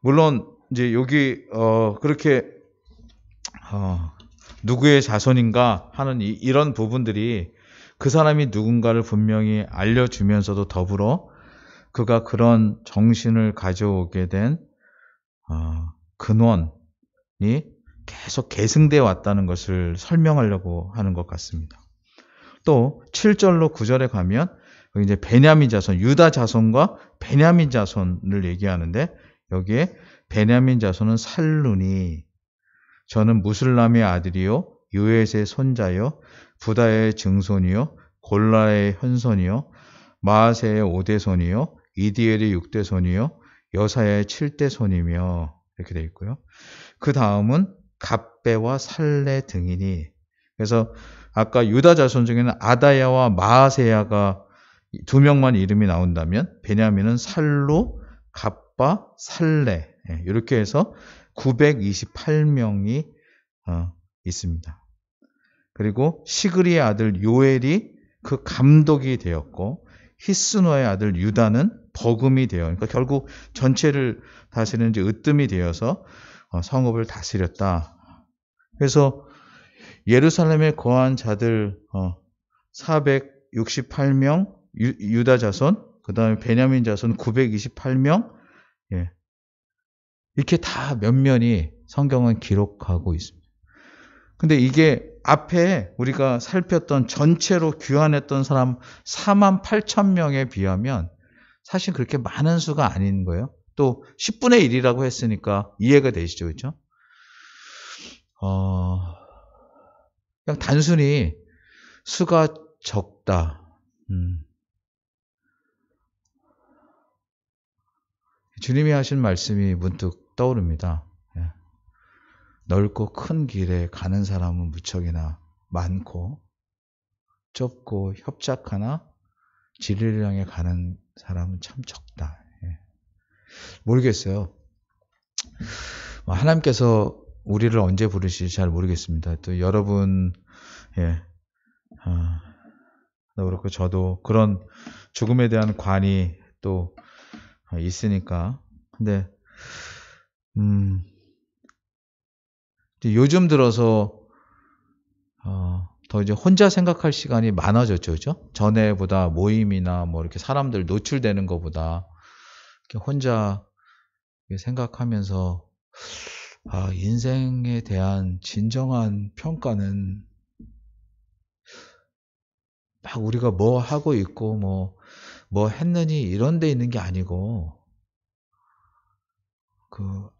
물론 이제 여기 그렇게 누구의 자손인가 하는 이런 부분들이 그 사람이 누군가를 분명히 알려주면서도 더불어 그가 그런 정신을 가져오게 된 근원이 계속 계승되어 왔다는 것을 설명하려고 하는 것 같습니다. 또 7절로 9절에 가면 이제 베냐민 자손, 유다 자손과 베냐민 자손을 얘기하는데, 여기에 베냐민 자손은 살룬이 저는 무슬람의 아들이요 요엣의 손자요 부다의 증손이요 골라의 현손이요 마아세의 5대손이요 이디엘의 6대손이요 여사야의 7대손이며 이렇게 되어 있고요. 그 다음은 갑배와 살레 등이니, 그래서 아까 유다 자손 중에는 아다야와 마아세야가 두 명만 이름이 나온다면 베냐민은 살루, 갑바, 살레 이렇게 해서 928명이 있습니다. 그리고 시그리의 아들 요엘이 그 감독이 되었고 히스노의 아들 유다는 버금이 되어 그러니까 결국 전체를 다스리는 이제 으뜸이 되어서 성읍을 다스렸다. 그래서 예루살렘에 거한 자들 468명 유다 자손, 그 다음에 베냐민 자손 928명 이렇게 다 면면이 성경은 기록하고 있습니다. 근데 이게 앞에 우리가 살폈던 전체로 귀환했던 사람 48,000명에 비하면 사실 그렇게 많은 수가 아닌 거예요. 또 10분의 1이라고 했으니까 이해가 되시죠, 그렇죠? 그냥 단순히 수가 적다. 주님이 하신 말씀이 문득 떠오릅니다. 넓고 큰 길에 가는 사람은 무척이나 많고 좁고 협착하나 진리를 향해 가는 사람은 참 적다. 모르겠어요. 하나님께서 우리를 언제 부르실지 잘 모르겠습니다. 또 여러분, 그렇고 저도 그런 죽음에 대한 관이 또 있으니까. 근데 요즘 들어서 더 이제 혼자 생각할 시간이 많아졌죠, 그죠? 전에보다 모임이나 뭐 이렇게 사람들 노출되는 것보다 이렇게 혼자 생각하면서 인생에 대한 진정한 평가는 막 우리가 뭐 하고 있고 뭐 했느니 이런 데 있는 게 아니고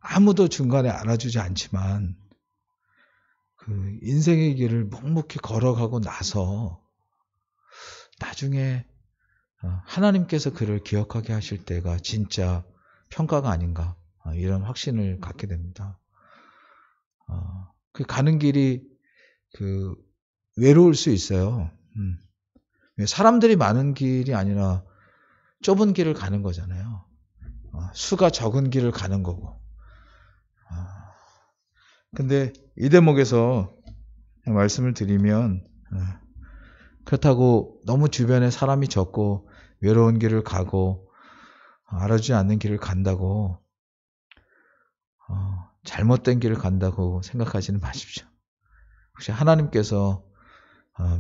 아무도 중간에 알아주지 않지만 인생의 길을 묵묵히 걸어가고 나서 나중에 하나님께서 그를 기억하게 하실 때가 진짜 평가가 아닌가 이런 확신을 갖게 됩니다. 그 가는 길이 외로울 수 있어요. 사람들이 많은 길이 아니라 좁은 길을 가는 거잖아요. 수가 적은 길을 가는 거고. 근데 이 대목에서 말씀을 드리면 그렇다고 너무 주변에 사람이 적고 외로운 길을 가고 알아주지 않는 길을 간다고 잘못된 길을 간다고 생각하지는 마십시오. 혹시 하나님께서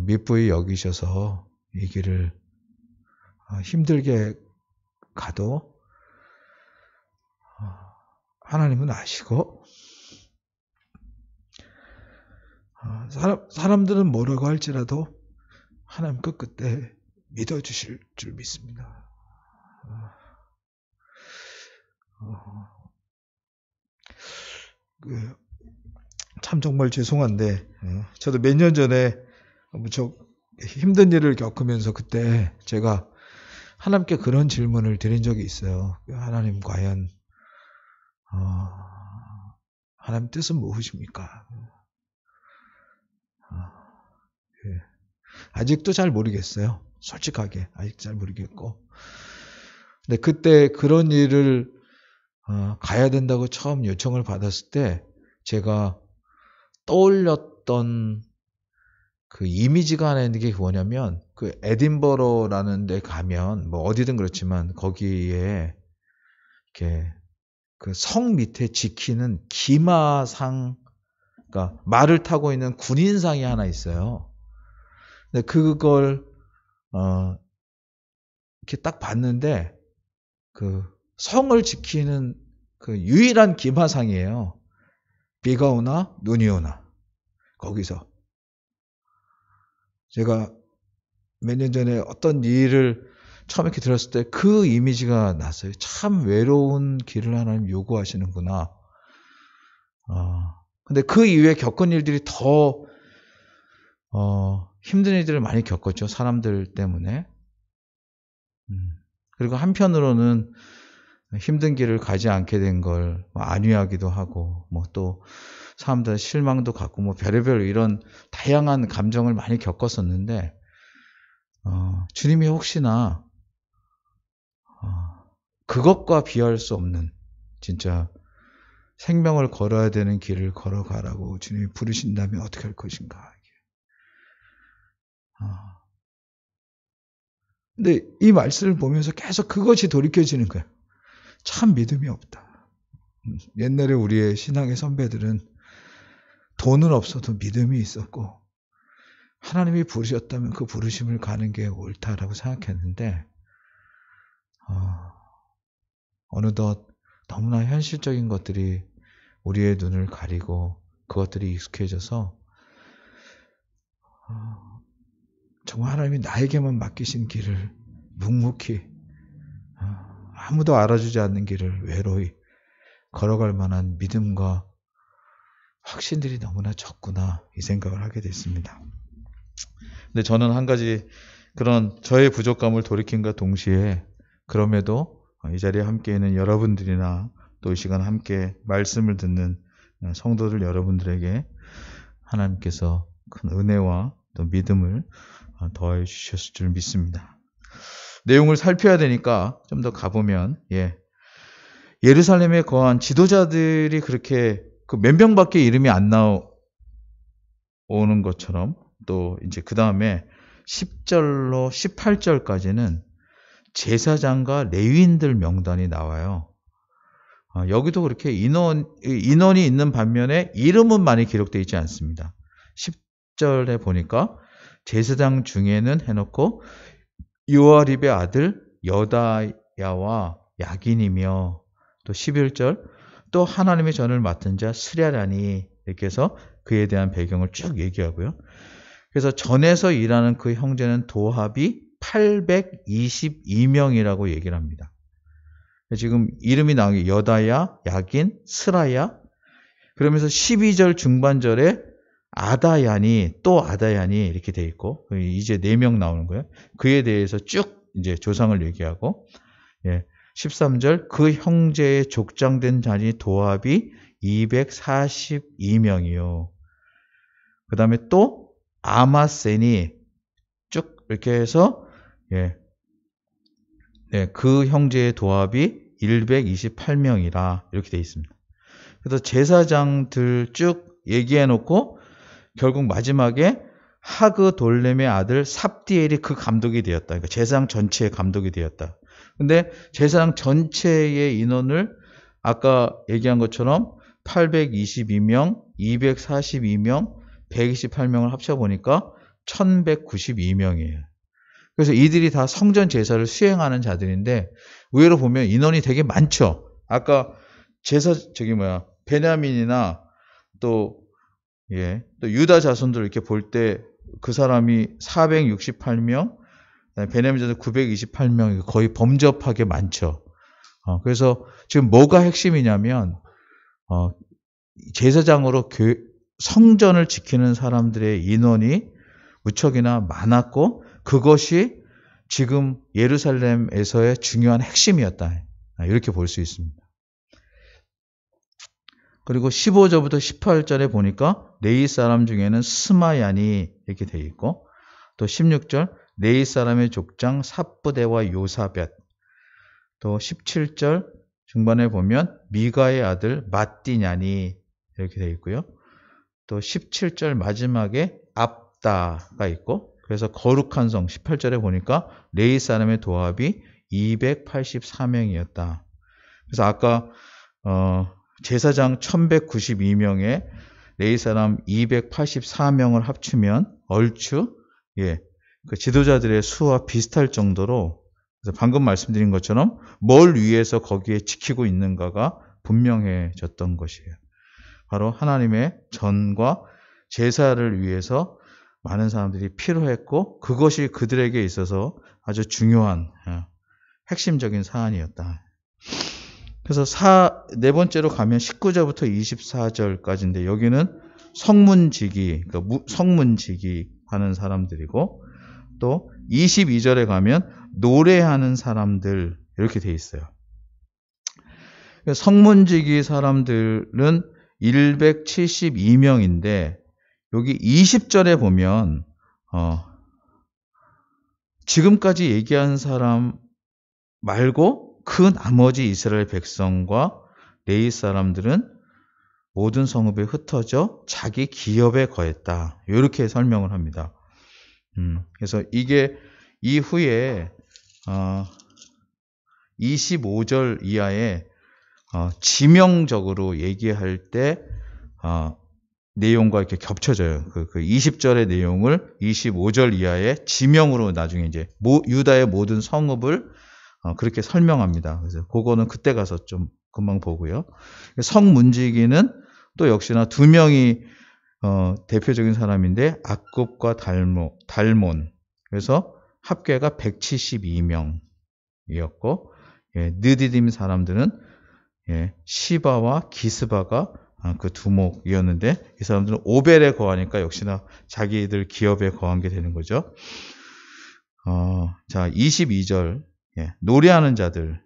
미쁘이 여기셔서 이 길을 힘들게 가도 하나님은 아시고 사람들은 뭐라고 할지라도 하나님 끝에 믿어주실 줄 믿습니다. 참 정말 죄송한데 저도 몇 년 전에 무척 힘든 일을 겪으면서 그때 제가 하나님께 그런 질문을 드린 적이 있어요. 하나님 과연 하나님 뜻은 무엇입니까? 아직도 잘 모르겠어요. 솔직하게 아직 잘 모르겠고. 근데 그때 그런 일을 가야 된다고 처음 요청을 받았을 때 제가 떠올렸던 그 이미지가 하나 있는 게 뭐냐면 에딘버러라는 데 가면 뭐 어디든 그렇지만 거기에 이렇게 성 밑에 지키는 기마상, 그러니까 말을 타고 있는 군인상이 하나 있어요. 근데 그걸 이렇게 딱 봤는데 성을 지키는 유일한 기마상이에요. 비가 오나 눈이 오나 거기서 제가 몇 년 전에 어떤 일을 처음 이렇게 들었을 때 그 이미지가 났어요. 참 외로운 길을 하나님 요구하시는구나. 근데 그 이후에 겪은 일들이 더 힘든 일들을 많이 겪었죠. 사람들 때문에. 그리고 한편으로는 힘든 길을 가지 않게 된 걸 안위하기도 하고, 또 사람들 실망도 갖고, 별의별 이런 다양한 감정을 많이 겪었었는데, 주님이 혹시나, 그것과 비할 수 없는, 진짜, 생명을 걸어야 되는 길을 걸어가라고 주님이 부르신다면 어떻게 할 것인가. 근데 이 말씀을 보면서 계속 그것이 돌이켜지는 거야. 참 믿음이 없다. 옛날에 우리의 신앙의 선배들은 돈은 없어도 믿음이 있었고, 하나님이 부르셨다면 그 부르심을 가는 게 옳다라고 생각했는데, 어느덧 너무나 현실적인 것들이 우리의 눈을 가리고 그것들이 익숙해져서 정말 하나님이 나에게만 맡기신 길을 묵묵히 아무도 알아주지 않는 길을 외로이 걸어갈 만한 믿음과 확신들이 너무나 적구나 이 생각을 하게 됐습니다. 근데 저는 한 가지 그런 저의 부족감을 돌이킨과 동시에 그럼에도 이 자리에 함께 있는 여러분들이나 또 이 시간 함께 말씀을 듣는 성도들 여러분들에게 하나님께서 큰 은혜와 또 믿음을 더해 주셨을 줄 믿습니다. 내용을 살펴야 되니까 좀 더 가보면, 예루살렘에 거한 지도자들이 그렇게 그 몇 명밖에 이름이 안 나오는 것처럼, 또 이제 그 다음에 10절로 18절까지는 제사장과 레위인들 명단이 나와요. 여기도 그렇게 인원이 있는 반면에 이름은 많이 기록되어 있지 않습니다. 10절에 보니까 제사장 중에는 해놓고 요아립의 아들 여다야와 야긴이며, 또 11절 또 하나님의 전을 맡은 자 스랴라니, 이렇게 해서 그에 대한 배경을 쭉 얘기하고요. 그래서 전에서 일하는 그 형제는 도합이 822명이라고 얘기를 합니다. 지금 이름이 나온 게 여다야, 야긴, 스라야, 그러면서 12절 중반절에 아다야니, 또 아다야니 이렇게 돼 있고, 이제 4명 나오는 거예요. 그에 대해서 쭉 이제 조상을 얘기하고, 13절 그 형제의 족장된 자니 도합이 242명이요. 그 다음에 또 아마센이 쭉 이렇게 해서 그 형제의 도합이 128명이라 이렇게 돼 있습니다. 그래서 제사장들 쭉 얘기해 놓고 결국 마지막에 하그 돌렘의 아들 삽디엘이 그 감독이 되었다. 그러니까 제사장 전체의 감독이 되었다. 근데 제사장 전체의 인원을 아까 얘기한 것처럼 822명, 242명, 128명을 합쳐보니까 1192명이에요. 그래서 이들이 다 성전 제사를 수행하는 자들인데, 의외로 보면 인원이 되게 많죠. 아까 베냐민이나 또 유다 자손들 이렇게 볼 때 그 사람이 468명, 베냐민 자손 928명, 거의 범접하게 많죠. 그래서 지금 뭐가 핵심이냐면, 제사장으로 성전을 지키는 사람들의 인원이 무척이나 많았고, 그것이 지금 예루살렘에서의 중요한 핵심이었다. 이렇게 볼 수 있습니다. 그리고 15절부터 18절에 보니까 레위 사람 중에는 스마야니 이렇게 되어 있고, 또 16절 레위 사람의 족장 삽부대와 요사벳, 또 17절 중반에 보면 미가의 아들 mat디냐니 이렇게 되어 있고요. 또 17절 마지막에 압다가 있고, 그래서 거룩한 성 18절에 보니까 레위 사람의 도합이 284명이었다. 그래서 아까 제사장 1192명에 레위 사람 284명을 합치면 얼추 그 지도자들의 수와 비슷할 정도로, 그래서 방금 말씀드린 것처럼 뭘 위해서 거기에 지키고 있는가가 분명해졌던 것이에요. 바로 하나님의 전과 제사를 위해서 많은 사람들이 필요했고, 그것이 그들에게 있어서 아주 중요한 핵심적인 사안이었다. 그래서 네 번째로 가면 19절부터 24절까지인데, 여기는 성문지기, 그러니까 성문지기 하는 사람들이고, 또 22절에 가면 노래하는 사람들 이렇게 돼 있어요. 성문지기 사람들은 172명인데 여기 20절에 보면 지금까지 얘기한 사람 말고 그 나머지 이스라엘 백성과 레위 사람들은 모든 성읍에 흩어져 자기 기업에 거했다. 이렇게 설명을 합니다. 그래서 이게 이후에 25절 이하에 지명적으로 얘기할 때 내용과 이렇게 겹쳐져요. 그 20절의 내용을 25절 이하에 지명으로 나중에 이제 유다의 모든 성읍을 그렇게 설명합니다. 그래서 그거는 그때 가서 좀 금방 보고요. 성문지기는 또 역시나 두 명이 대표적인 사람인데 악굽과 달몬. 그래서 합계가 172명이었고 느디딤 사람들은 시바와 기스바가 그 두목이었는데 이 사람들은 오벨에 거하니까 역시나 자기들 기업에 거한 게 되는 거죠. 자 22절 노래하는 자들.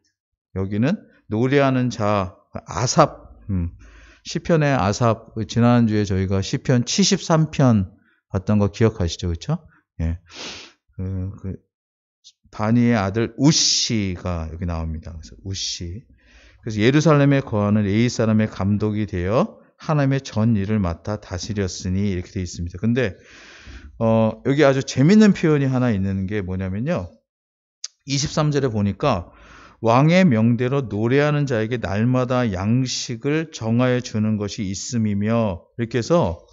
여기는 노래하는 자 아삽 시편의 아삽 지난주에 저희가 시편 73편 봤던 거 기억하시죠? 그렇죠? 그 바니의 아들 우시가 여기 나옵니다. 그래서 우시. 그래서 예루살렘에 거하는 레위 사람의 감독이 되어 하나님의 전 일을 맡아 다스렸으니 이렇게 되어 있습니다. 근데 여기 아주 재밌는 표현이 하나 있는 게 뭐냐면요. 23절에 보니까 왕의 명대로 노래하는 자에게 날마다 양식을 정하여 주는 것이 있음이며 이렇게 해서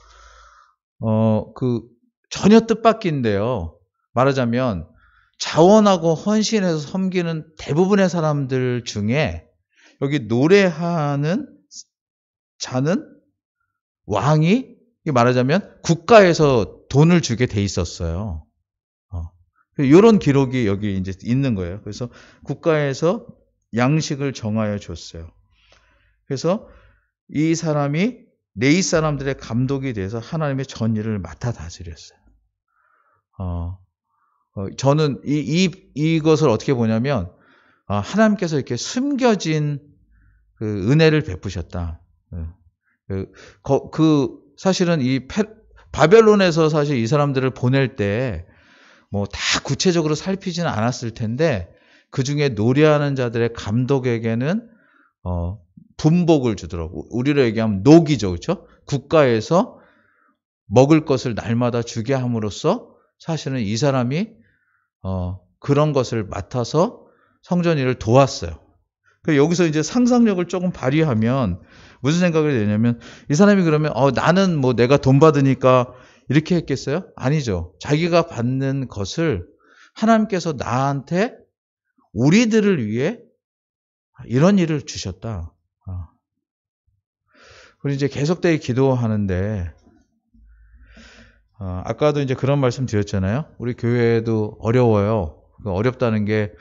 전혀 뜻밖인데요. 말하자면 자원하고 헌신해서 섬기는 대부분의 사람들 중에 여기 노래하는 자는 왕이 말하자면 국가에서 돈을 주게 돼 있었어요. 이런 기록이 여기 이제 있는 거예요. 그래서 국가에서 양식을 정하여 줬어요. 그래서 이 사람이 레위 사람들의 감독이 돼서 하나님의 전 일을 맡아 다스렸어요. 저는 이것을 어떻게 보냐면 하나님께서 이렇게 숨겨진 그 은혜를 베푸셨다. 사실은 바벨론에서 사실 이 사람들을 보낼 때 뭐 다 구체적으로 살피지는 않았을 텐데 그 중에 노래하는 자들의 감독에게는 분복을 주더라고. 우리로 얘기하면 녹이죠, 그렇죠? 국가에서 먹을 것을 날마다 주게 함으로써 사실은 이 사람이 그런 것을 맡아서 성전 일을 도왔어요. 여기서 이제 상상력을 조금 발휘하면 무슨 생각이 되냐면 이 사람이 그러면 나는 뭐 내가 돈 받으니까 이렇게 했겠어요? 아니죠. 자기가 받는 것을 하나님께서 나한테 우리들을 위해 이런 일을 주셨다. 그리고 이제 계속되게 기도하는데 아까도 이제 그런 말씀 드렸잖아요. 우리 교회도 어려워요. 어렵다는 게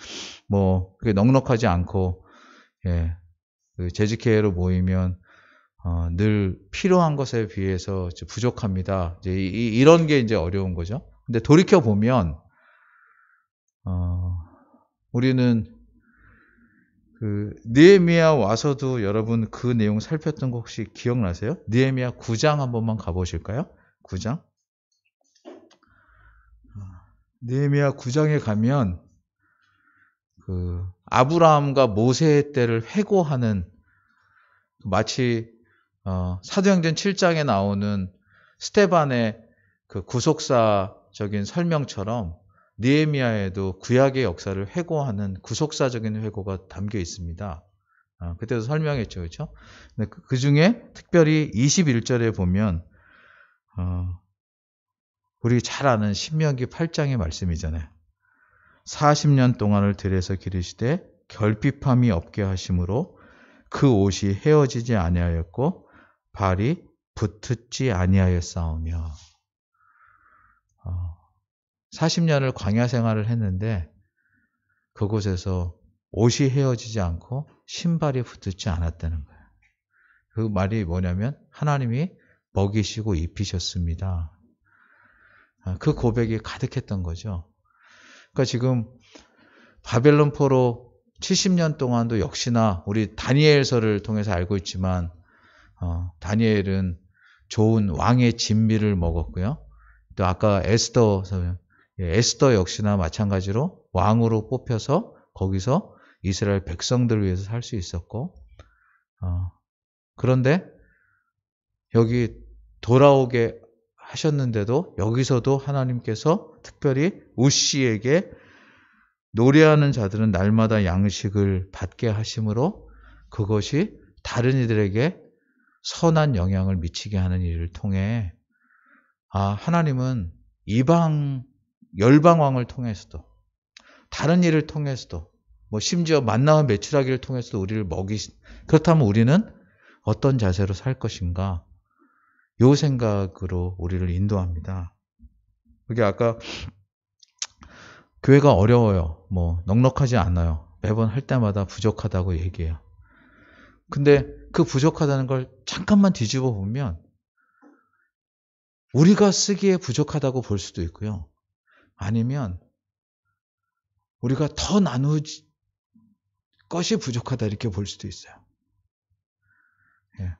뭐 그게 넉넉하지 않고 그 재직회로 모이면 늘 필요한 것에 비해서 부족합니다. 이제 이런 게 이제 어려운 거죠. 근데 돌이켜 보면 우리는 그 느헤미야 와서도 여러분 그 내용 살폈던 거 혹시 기억나세요? 느헤미야 9장 한 번만 가보실까요? 9장. 느헤미야 9장에 가면 그 아브라함과 모세의 때를 회고하는 마치 사도행전 7장에 나오는 스데반의 그 구속사적인 설명처럼 느헤미야에도 구약의 역사를 회고하는 구속사적인 회고가 담겨 있습니다. 그때도 설명했죠, 그렇죠? 근데 그 중에 특별히 21절에 보면 우리 잘 아는 신명기 8장의 말씀이잖아요. 40년 동안을 들여서 기르시되 결핍함이 없게 하심으로 그 옷이 헤어지지 아니하였고 발이 붙지 아니하였사오며 40년을 광야 생활을 했는데 그곳에서 옷이 헤어지지 않고 신발이 붙지 않았다는 거예요. 그 말이 뭐냐면 하나님이 먹이시고 입히셨습니다. 그 고백이 가득했던 거죠. 그러니까 지금 바벨론 포로 70년 동안도 역시나 우리 다니엘서를 통해서 알고 있지만 다니엘은 좋은 왕의 진미를 먹었고요. 또 아까 에스더 역시나 마찬가지로 왕으로 뽑혀서 거기서 이스라엘 백성들을 위해서 살 수 있었고, 그런데 여기 돌아오게 하셨는데도 여기서도 하나님께서 특별히 우시에게 노래하는 자들은 날마다 양식을 받게 하심으로 그것이 다른 이들에게 선한 영향을 미치게 하는 일을 통해 하나님은 열방왕을 통해서도 다른 일을 통해서도 심지어 만나와 매출하기를 통해서도 우리를 그렇다면 우리는 어떤 자세로 살 것인가? 요 생각으로 우리를 인도합니다. 그게 아까 교회가 어려워요. 넉넉하지 않아요. 매번 할 때마다 부족하다고 얘기해요. 근데 그 부족하다는 걸 잠깐만 뒤집어 보면 우리가 쓰기에 부족하다고 볼 수도 있고요. 아니면 우리가 더 나눌 것이 부족하다 이렇게 볼 수도 있어요.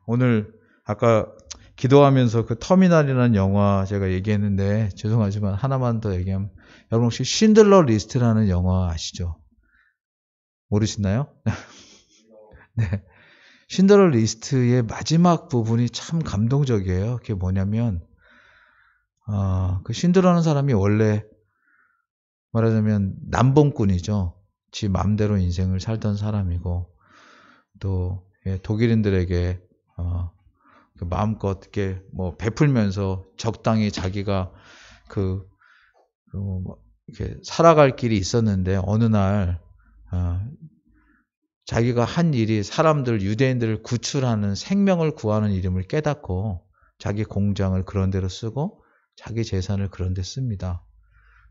오늘 아까 기도하면서 그 터미널이라는 영화 제가 얘기했는데 죄송하지만 하나만 더 얘기하면 여러분 혹시 쉰들러 리스트라는 영화 아시죠? 모르시나요? 네. 쉰들러 리스트의 마지막 부분이 참 감동적이에요. 그게 뭐냐면 그 쉰들러라는 사람이 원래 말하자면 남봉꾼이죠. 지 마음대로 인생을 살던 사람이고 또 독일인들에게 마음껏 이렇게 베풀면서 적당히 자기가 이렇게 살아갈 길이 있었는데 어느 날 자기가 한 일이 사람들 유대인들을 구출하는 생명을 구하는 일임을 깨닫고 자기 공장을 그런 데로 쓰고 자기 재산을 그런 데 씁니다.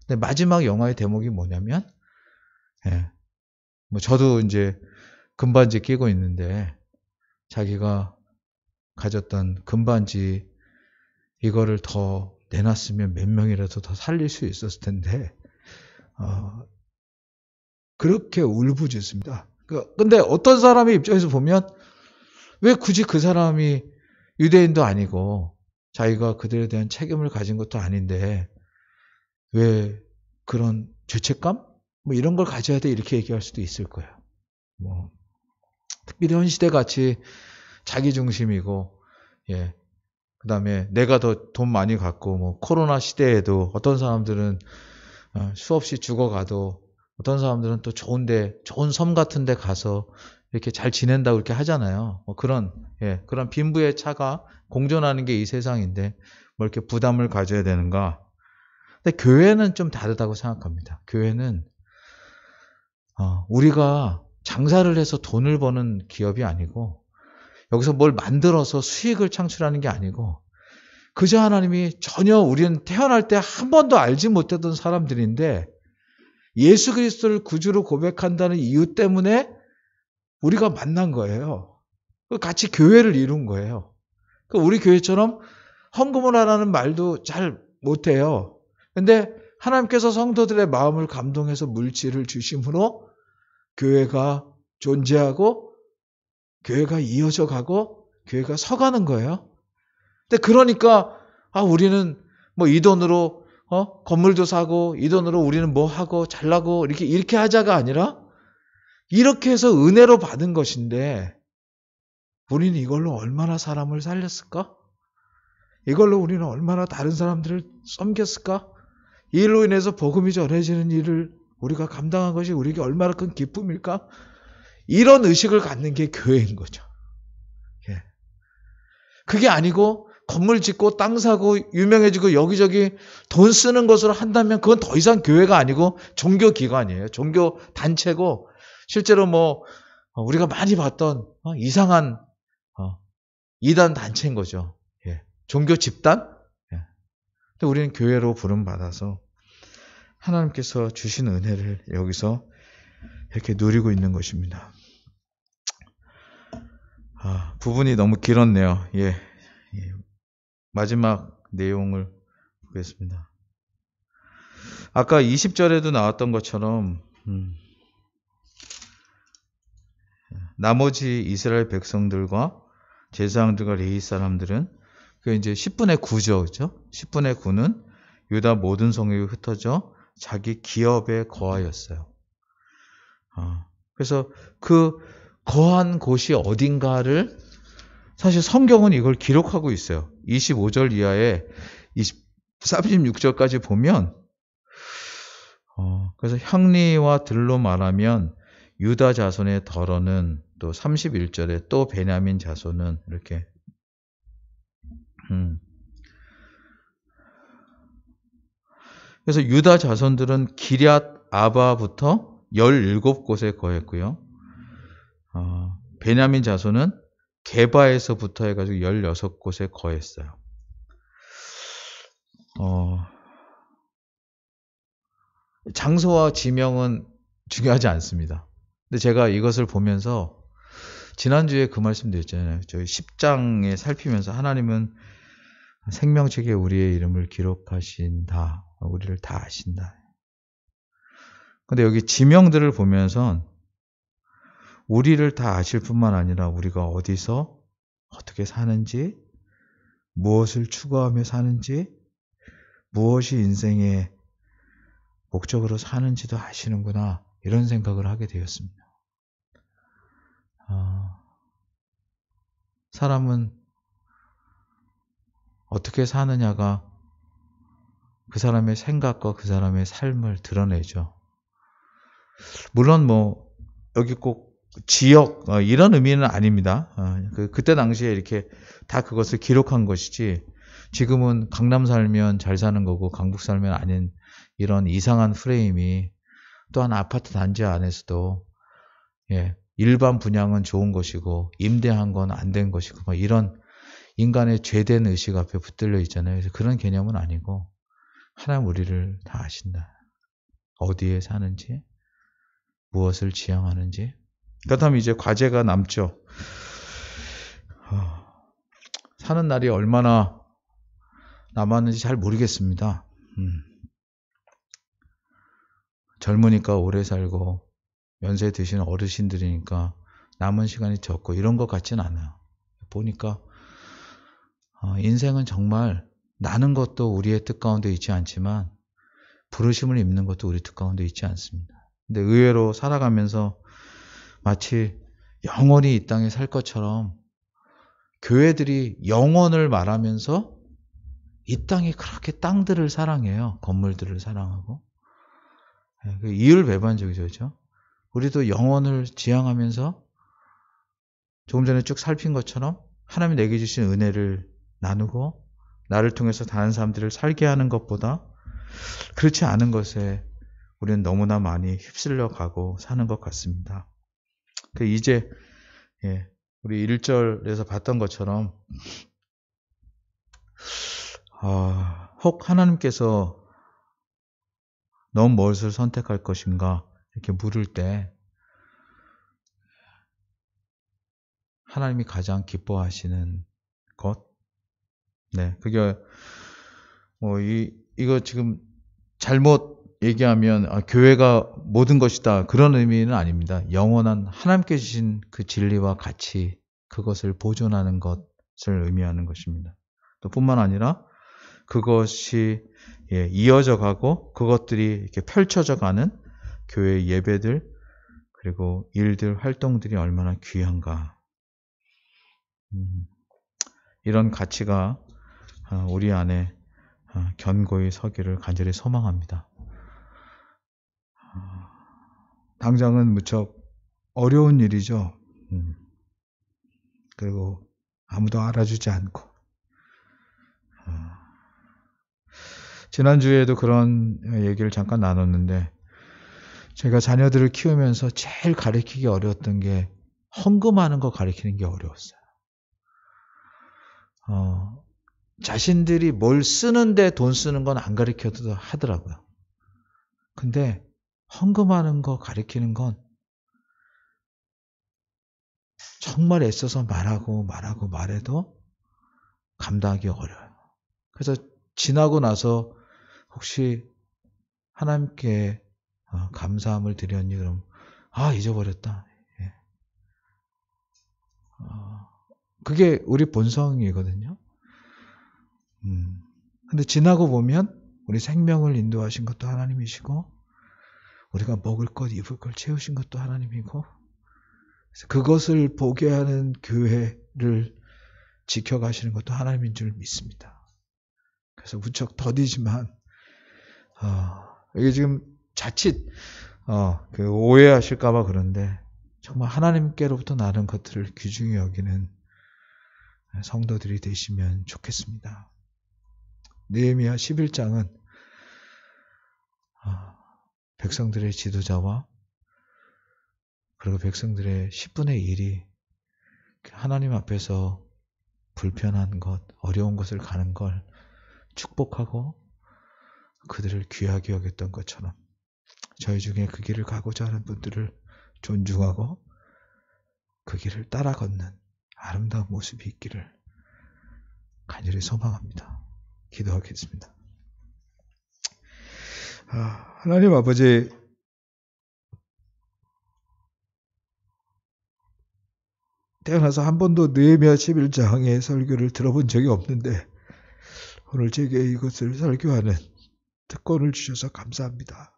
근데 마지막 영화의 대목이 뭐냐면 저도 이제 금반지 끼고 있는데 자기가 가졌던 금반지 이거를 더 내놨으면 몇 명이라도 더 살릴 수 있었을 텐데 그렇게 울부짖습니다. 근데 어떤 사람의 입장에서 보면 왜 굳이 그 사람이 유대인도 아니고 자기가 그들에 대한 책임을 가진 것도 아닌데 왜 그런 죄책감? 이런 걸 가져야 돼 이렇게 얘기할 수도 있을 거예요. 특별히 현 시대 같이 자기중심이고 그 다음에 내가 더 돈 많이 갖고 코로나 시대에도 어떤 사람들은 수없이 죽어가도 어떤 사람들은 또 좋은데 좋은 섬 같은 데 가서 이렇게 잘 지낸다고 이렇게 하잖아요. 그런 빈부의 차가 공존하는 게 이 세상인데 이렇게 부담을 가져야 되는가? 근데 교회는 좀 다르다고 생각합니다. 교회는 우리가 장사를 해서 돈을 버는 기업이 아니고 여기서 뭘 만들어서 수익을 창출하는 게 아니고 그저 하나님이 전혀 우리는 태어날 때 한 번도 알지 못했던 사람들인데 예수 그리스도를 구주로 고백한다는 이유 때문에 우리가 만난 거예요. 같이 교회를 이룬 거예요. 우리 교회처럼 헌금을 하라는 말도 잘 못해요. 근데 하나님께서 성도들의 마음을 감동해서 물질을 주심으로 교회가 존재하고 교회가 이어져 가고 교회가 서가는 거예요. 근데 그러니까 우리는 이 돈으로 건물도 사고 이 돈으로 우리는 뭐 하고 잘나고 이렇게 하자가 아니라 이렇게 해서 은혜로 받은 것인데 우리는 이걸로 얼마나 사람을 살렸을까? 이걸로 우리는 얼마나 다른 사람들을 섬겼을까? 이 일로 인해서 복음이 전해지는 일을 우리가 감당한 것이 우리에게 얼마나 큰 기쁨일까? 이런 의식을 갖는 게 교회인 거죠. 그게 아니고 건물 짓고 땅 사고 유명해지고 여기저기 돈 쓰는 것으로 한다면 그건 더 이상 교회가 아니고 종교기관이에요. 종교단체고 실제로 우리가 많이 봤던 이상한 이단 단체인 거죠. 종교 집단? 근데 우리는 교회로 부름받아서 하나님께서 주신 은혜를 여기서 이렇게 누리고 있는 것입니다. 부분이 너무 길었네요. 마지막 내용을 보겠습니다. 아까 20절에도 나왔던 것처럼 나머지 이스라엘 백성들과 제사장들과 레위 사람들은 그 이제 10분의 9죠. 그렇죠? 10분의 9는 유다 모든 성에 흩어져 자기 기업에 거하였어요. 그래서 그 거한 곳이 어딘가를 사실 성경은 이걸 기록하고 있어요. 25절 이하에 36절까지 보면 그래서 향리와 들로 말하면 유다 자손의 덜어는 또 31절에 또 베냐민 자손은 이렇게 그래서 유다 자손들은 기럇 아바부터 17곳에 거했고요. 베냐민 자손은 게바에서부터 해가지고 16곳에 거했어요. 장소와 지명은 중요하지 않습니다. 근데 제가 이것을 보면서 지난주에 그 말씀 드렸잖아요. 저희 10장에 살피면서 하나님은 생명책에 우리의 이름을 기록하신다. 우리를 다 아신다. 근데 여기 지명들을 보면서 우리를 다 아실 뿐만 아니라 우리가 어디서 어떻게 사는지, 무엇을 추구하며 사는지, 무엇이 인생의 목적으로 사는지도 아시는구나. 이런 생각을 하게 되었습니다. 사람은 어떻게 사느냐가 그 사람의 생각과 그 사람의 삶을 드러내죠. 물론 여기 꼭 지역 이런 의미는 아닙니다. 그때 당시에 이렇게 다 그것을 기록한 것이지 지금은 강남 살면 잘 사는 거고 강북 살면 아닌 이런 이상한 프레임이 또한 아파트 단지 안에서도 일반 분양은 좋은 것이고 임대한 건 안 된 것이고 이런 인간의 죄된 의식 앞에 붙들려 있잖아요. 그래서 그런 개념은 아니고 하나님 우리를 다 아신다. 어디에 사는지, 무엇을 지향하는지. 그렇다면 이제 과제가 남죠. 사는 날이 얼마나 남았는지 잘 모르겠습니다. 젊으니까 오래 살고 연세 드신 어르신들이니까 남은 시간이 적고 이런 것 같진 않아요. 보니까 인생은 정말 나는 것도 우리의 뜻 가운데 있지 않지만 부르심을 입는 것도 우리 뜻 가운데 있지 않습니다. 근데 의외로 살아가면서 마치 영원히 이 땅에 살 것처럼 교회들이 영원을 말하면서 이 땅에 그렇게 땅들을 사랑해요. 건물들을 사랑하고. 이율배반적이죠. 그렇죠? 우리도 영원을 지향하면서 조금 전에 쭉 살핀 것처럼 하나님이 내게 주신 은혜를 나누고 나를 통해서 다른 사람들을 살게 하는 것보다 그렇지 않은 것에 우리는 너무나 많이 휩쓸려 가고 사는 것 같습니다. 이제 우리 1절에서 봤던 것처럼 혹 하나님께서 넌 무엇을 선택할 것인가 이렇게 물을 때 하나님이 가장 기뻐하시는 것, 그게 이거 지금 잘못 얘기하면 교회가 모든 것이다 그런 의미는 아닙니다. 영원한 하나님께 주신 그 진리와 가치 그것을 보존하는 것을 의미하는 것입니다. 또 뿐만 아니라 그것이 이어져 가고 그것들이 이렇게 펼쳐져 가는 교회 예배들 그리고 일들 활동들이 얼마나 귀한가. 이런 가치가 우리 안에 견고히 서기를 간절히 소망합니다. 당장은 무척 어려운 일이죠. 그리고 아무도 알아주지 않고. 지난주에도 그런 얘기를 잠깐 나눴는데 제가 자녀들을 키우면서 제일 가르치기 어려웠던 게 헌금하는 거 가르치는 게 어려웠어요. 자신들이 뭘 쓰는데 돈 쓰는 건 안 가르쳐도 하더라고요. 근데 헌금하는 거 가르치는 건 정말 애써서 말해도 감당하기 어려워요. 그래서 지나고 나서 혹시 하나님께 감사함을 드렸니? 그럼 잊어버렸다. 그게 우리 본성이거든요. 근데 지나고 보면 우리 생명을 인도하신 것도 하나님이시고 우리가 먹을 것, 입을 걸 채우신 것도 하나님이고 그래서 그것을 보게 하는 교회를 지켜가시는 것도 하나님인 줄 믿습니다. 그래서 무척 더디지만 이게 지금 자칫 그 오해하실까봐 그런데 정말 하나님께로부터 나는 것들을 귀중히 여기는 성도들이 되시면 좋겠습니다. 느헤미야 11장은 백성들의 지도자와 그리고 백성들의 10분의 1이 하나님 앞에서 불편한 것, 어려운 것을 가는 걸 축복하고 그들을 귀하게 여겼던 것처럼 저희 중에 그 길을 가고자 하는 분들을 존중하고 그 길을 따라 걷는 아름다운 모습이 있기를 간절히 소망합니다. 기도하겠습니다. 하나님 아버지, 태어나서 한 번도 느헤미야 11장의 설교를 들어본 적이 없는데 오늘 제게 이것을 설교하는 특권을 주셔서 감사합니다.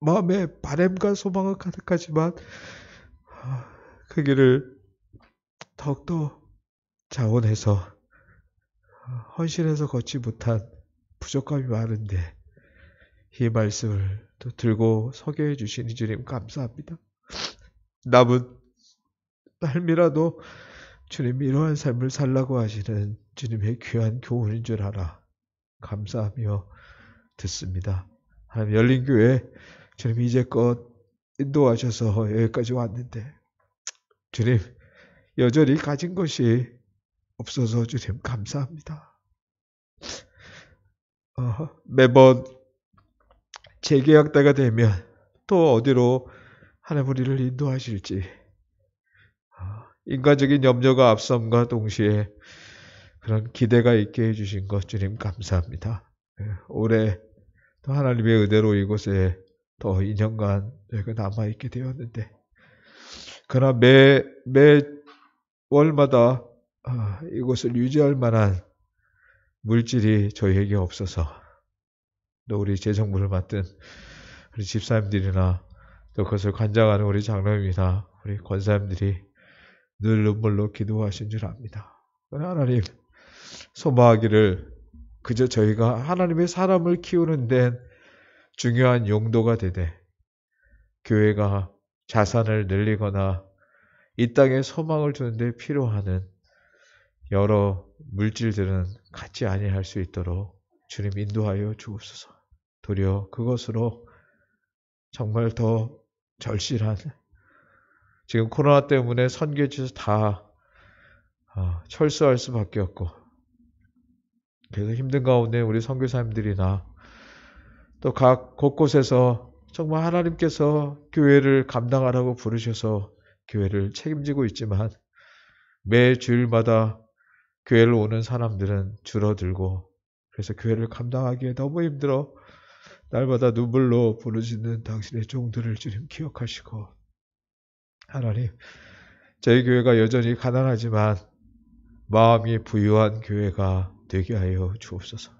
마음에 바램과 소망은 가득하지만 그 길을 더욱더 자원해서 헌신해서 걷지 못한 부족함이 많은데 이 말씀을 또 들고 서게 해주신 주님 감사합니다. 남은 삶이라도 주님 이러한 삶을 살라고 하시는 주님의 귀한 교훈인 줄 알아 감사하며 듣습니다. 하나님 열린교회 주님 이제껏 인도하셔서 여기까지 왔는데 주님 여전히 가진 것이 없어서 주님 감사합니다. 매번 재계약 때가 되면 또 어디로 하나님 우리를 인도하실지 인간적인 염려가 앞섬과 동시에 그런 기대가 있게 해주신 것 주님 감사합니다. 올해 또 하나님의 은혜로 이곳에 더 2년간 저희가 남아있게 되었는데 그러나 매 월마다 이곳을 유지할 만한 물질이 저희에게 없어서 또 우리 재정부를 맡은 우리 집사님들이나 또 그것을 관장하는 우리 장로님이나 우리 권사님들이 늘 눈물로 기도하신 줄 압니다. 하나님 소망하기를 그저 저희가 하나님의 사람을 키우는 데는 중요한 용도가 되되 교회가 자산을 늘리거나 이 땅에 소망을 주는 데 필요하는 여러 물질들은 갖지 아니할 수 있도록 주님 인도하여 주옵소서. 도리어 그것으로 정말 더 절실한 지금 코로나 때문에 선교지에서 다 철수할 수밖에 없고 그래서 힘든 가운데 우리 선교사님들이나 또 각 곳곳에서 정말 하나님께서 교회를 감당하라고 부르셔서 교회를 책임지고 있지만 매 주일마다 교회를 오는 사람들은 줄어들고 그래서 교회를 감당하기에 너무 힘들어 날마다 눈물로 부르짖는 당신의 종들을 주님 기억하시고 하나님 저희 교회가 여전히 가난하지만 마음이 부유한 교회가 되게 하여 주옵소서.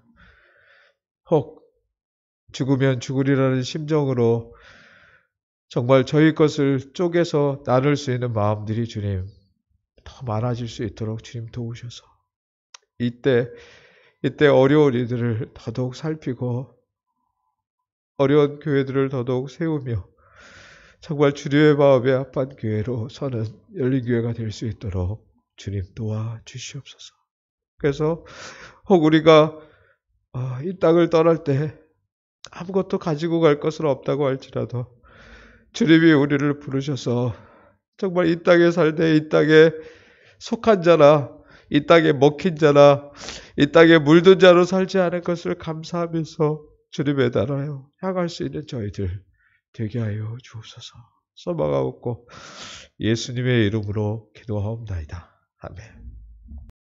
혹 죽으면 죽으리라는 심정으로 정말 저희 것을 쪼개서 나눌 수 있는 마음들이 주님 더 많아질 수 있도록 주님 도우셔서 이때 어려운 이들을 더더욱 살피고 어려운 교회들을 더더욱 세우며 정말 주님의 마음에 합한 교회로 서는 열린교회가 될 수 있도록 주님 도와주시옵소서. 그래서 혹 우리가 이 땅을 떠날 때 아무것도 가지고 갈 것은 없다고 할지라도 주님이 우리를 부르셔서 정말 이 땅에 살되 이 땅에 속한 자나 이 땅에 먹힌 자나 이 땅에 물든 자로 살지 않을 것을 감사하면서 주님의 나라에 향할 수 있는 저희들 되게 하여 주옵소서. 소망하옵고 예수님의 이름으로 기도하옵나이다. 아멘.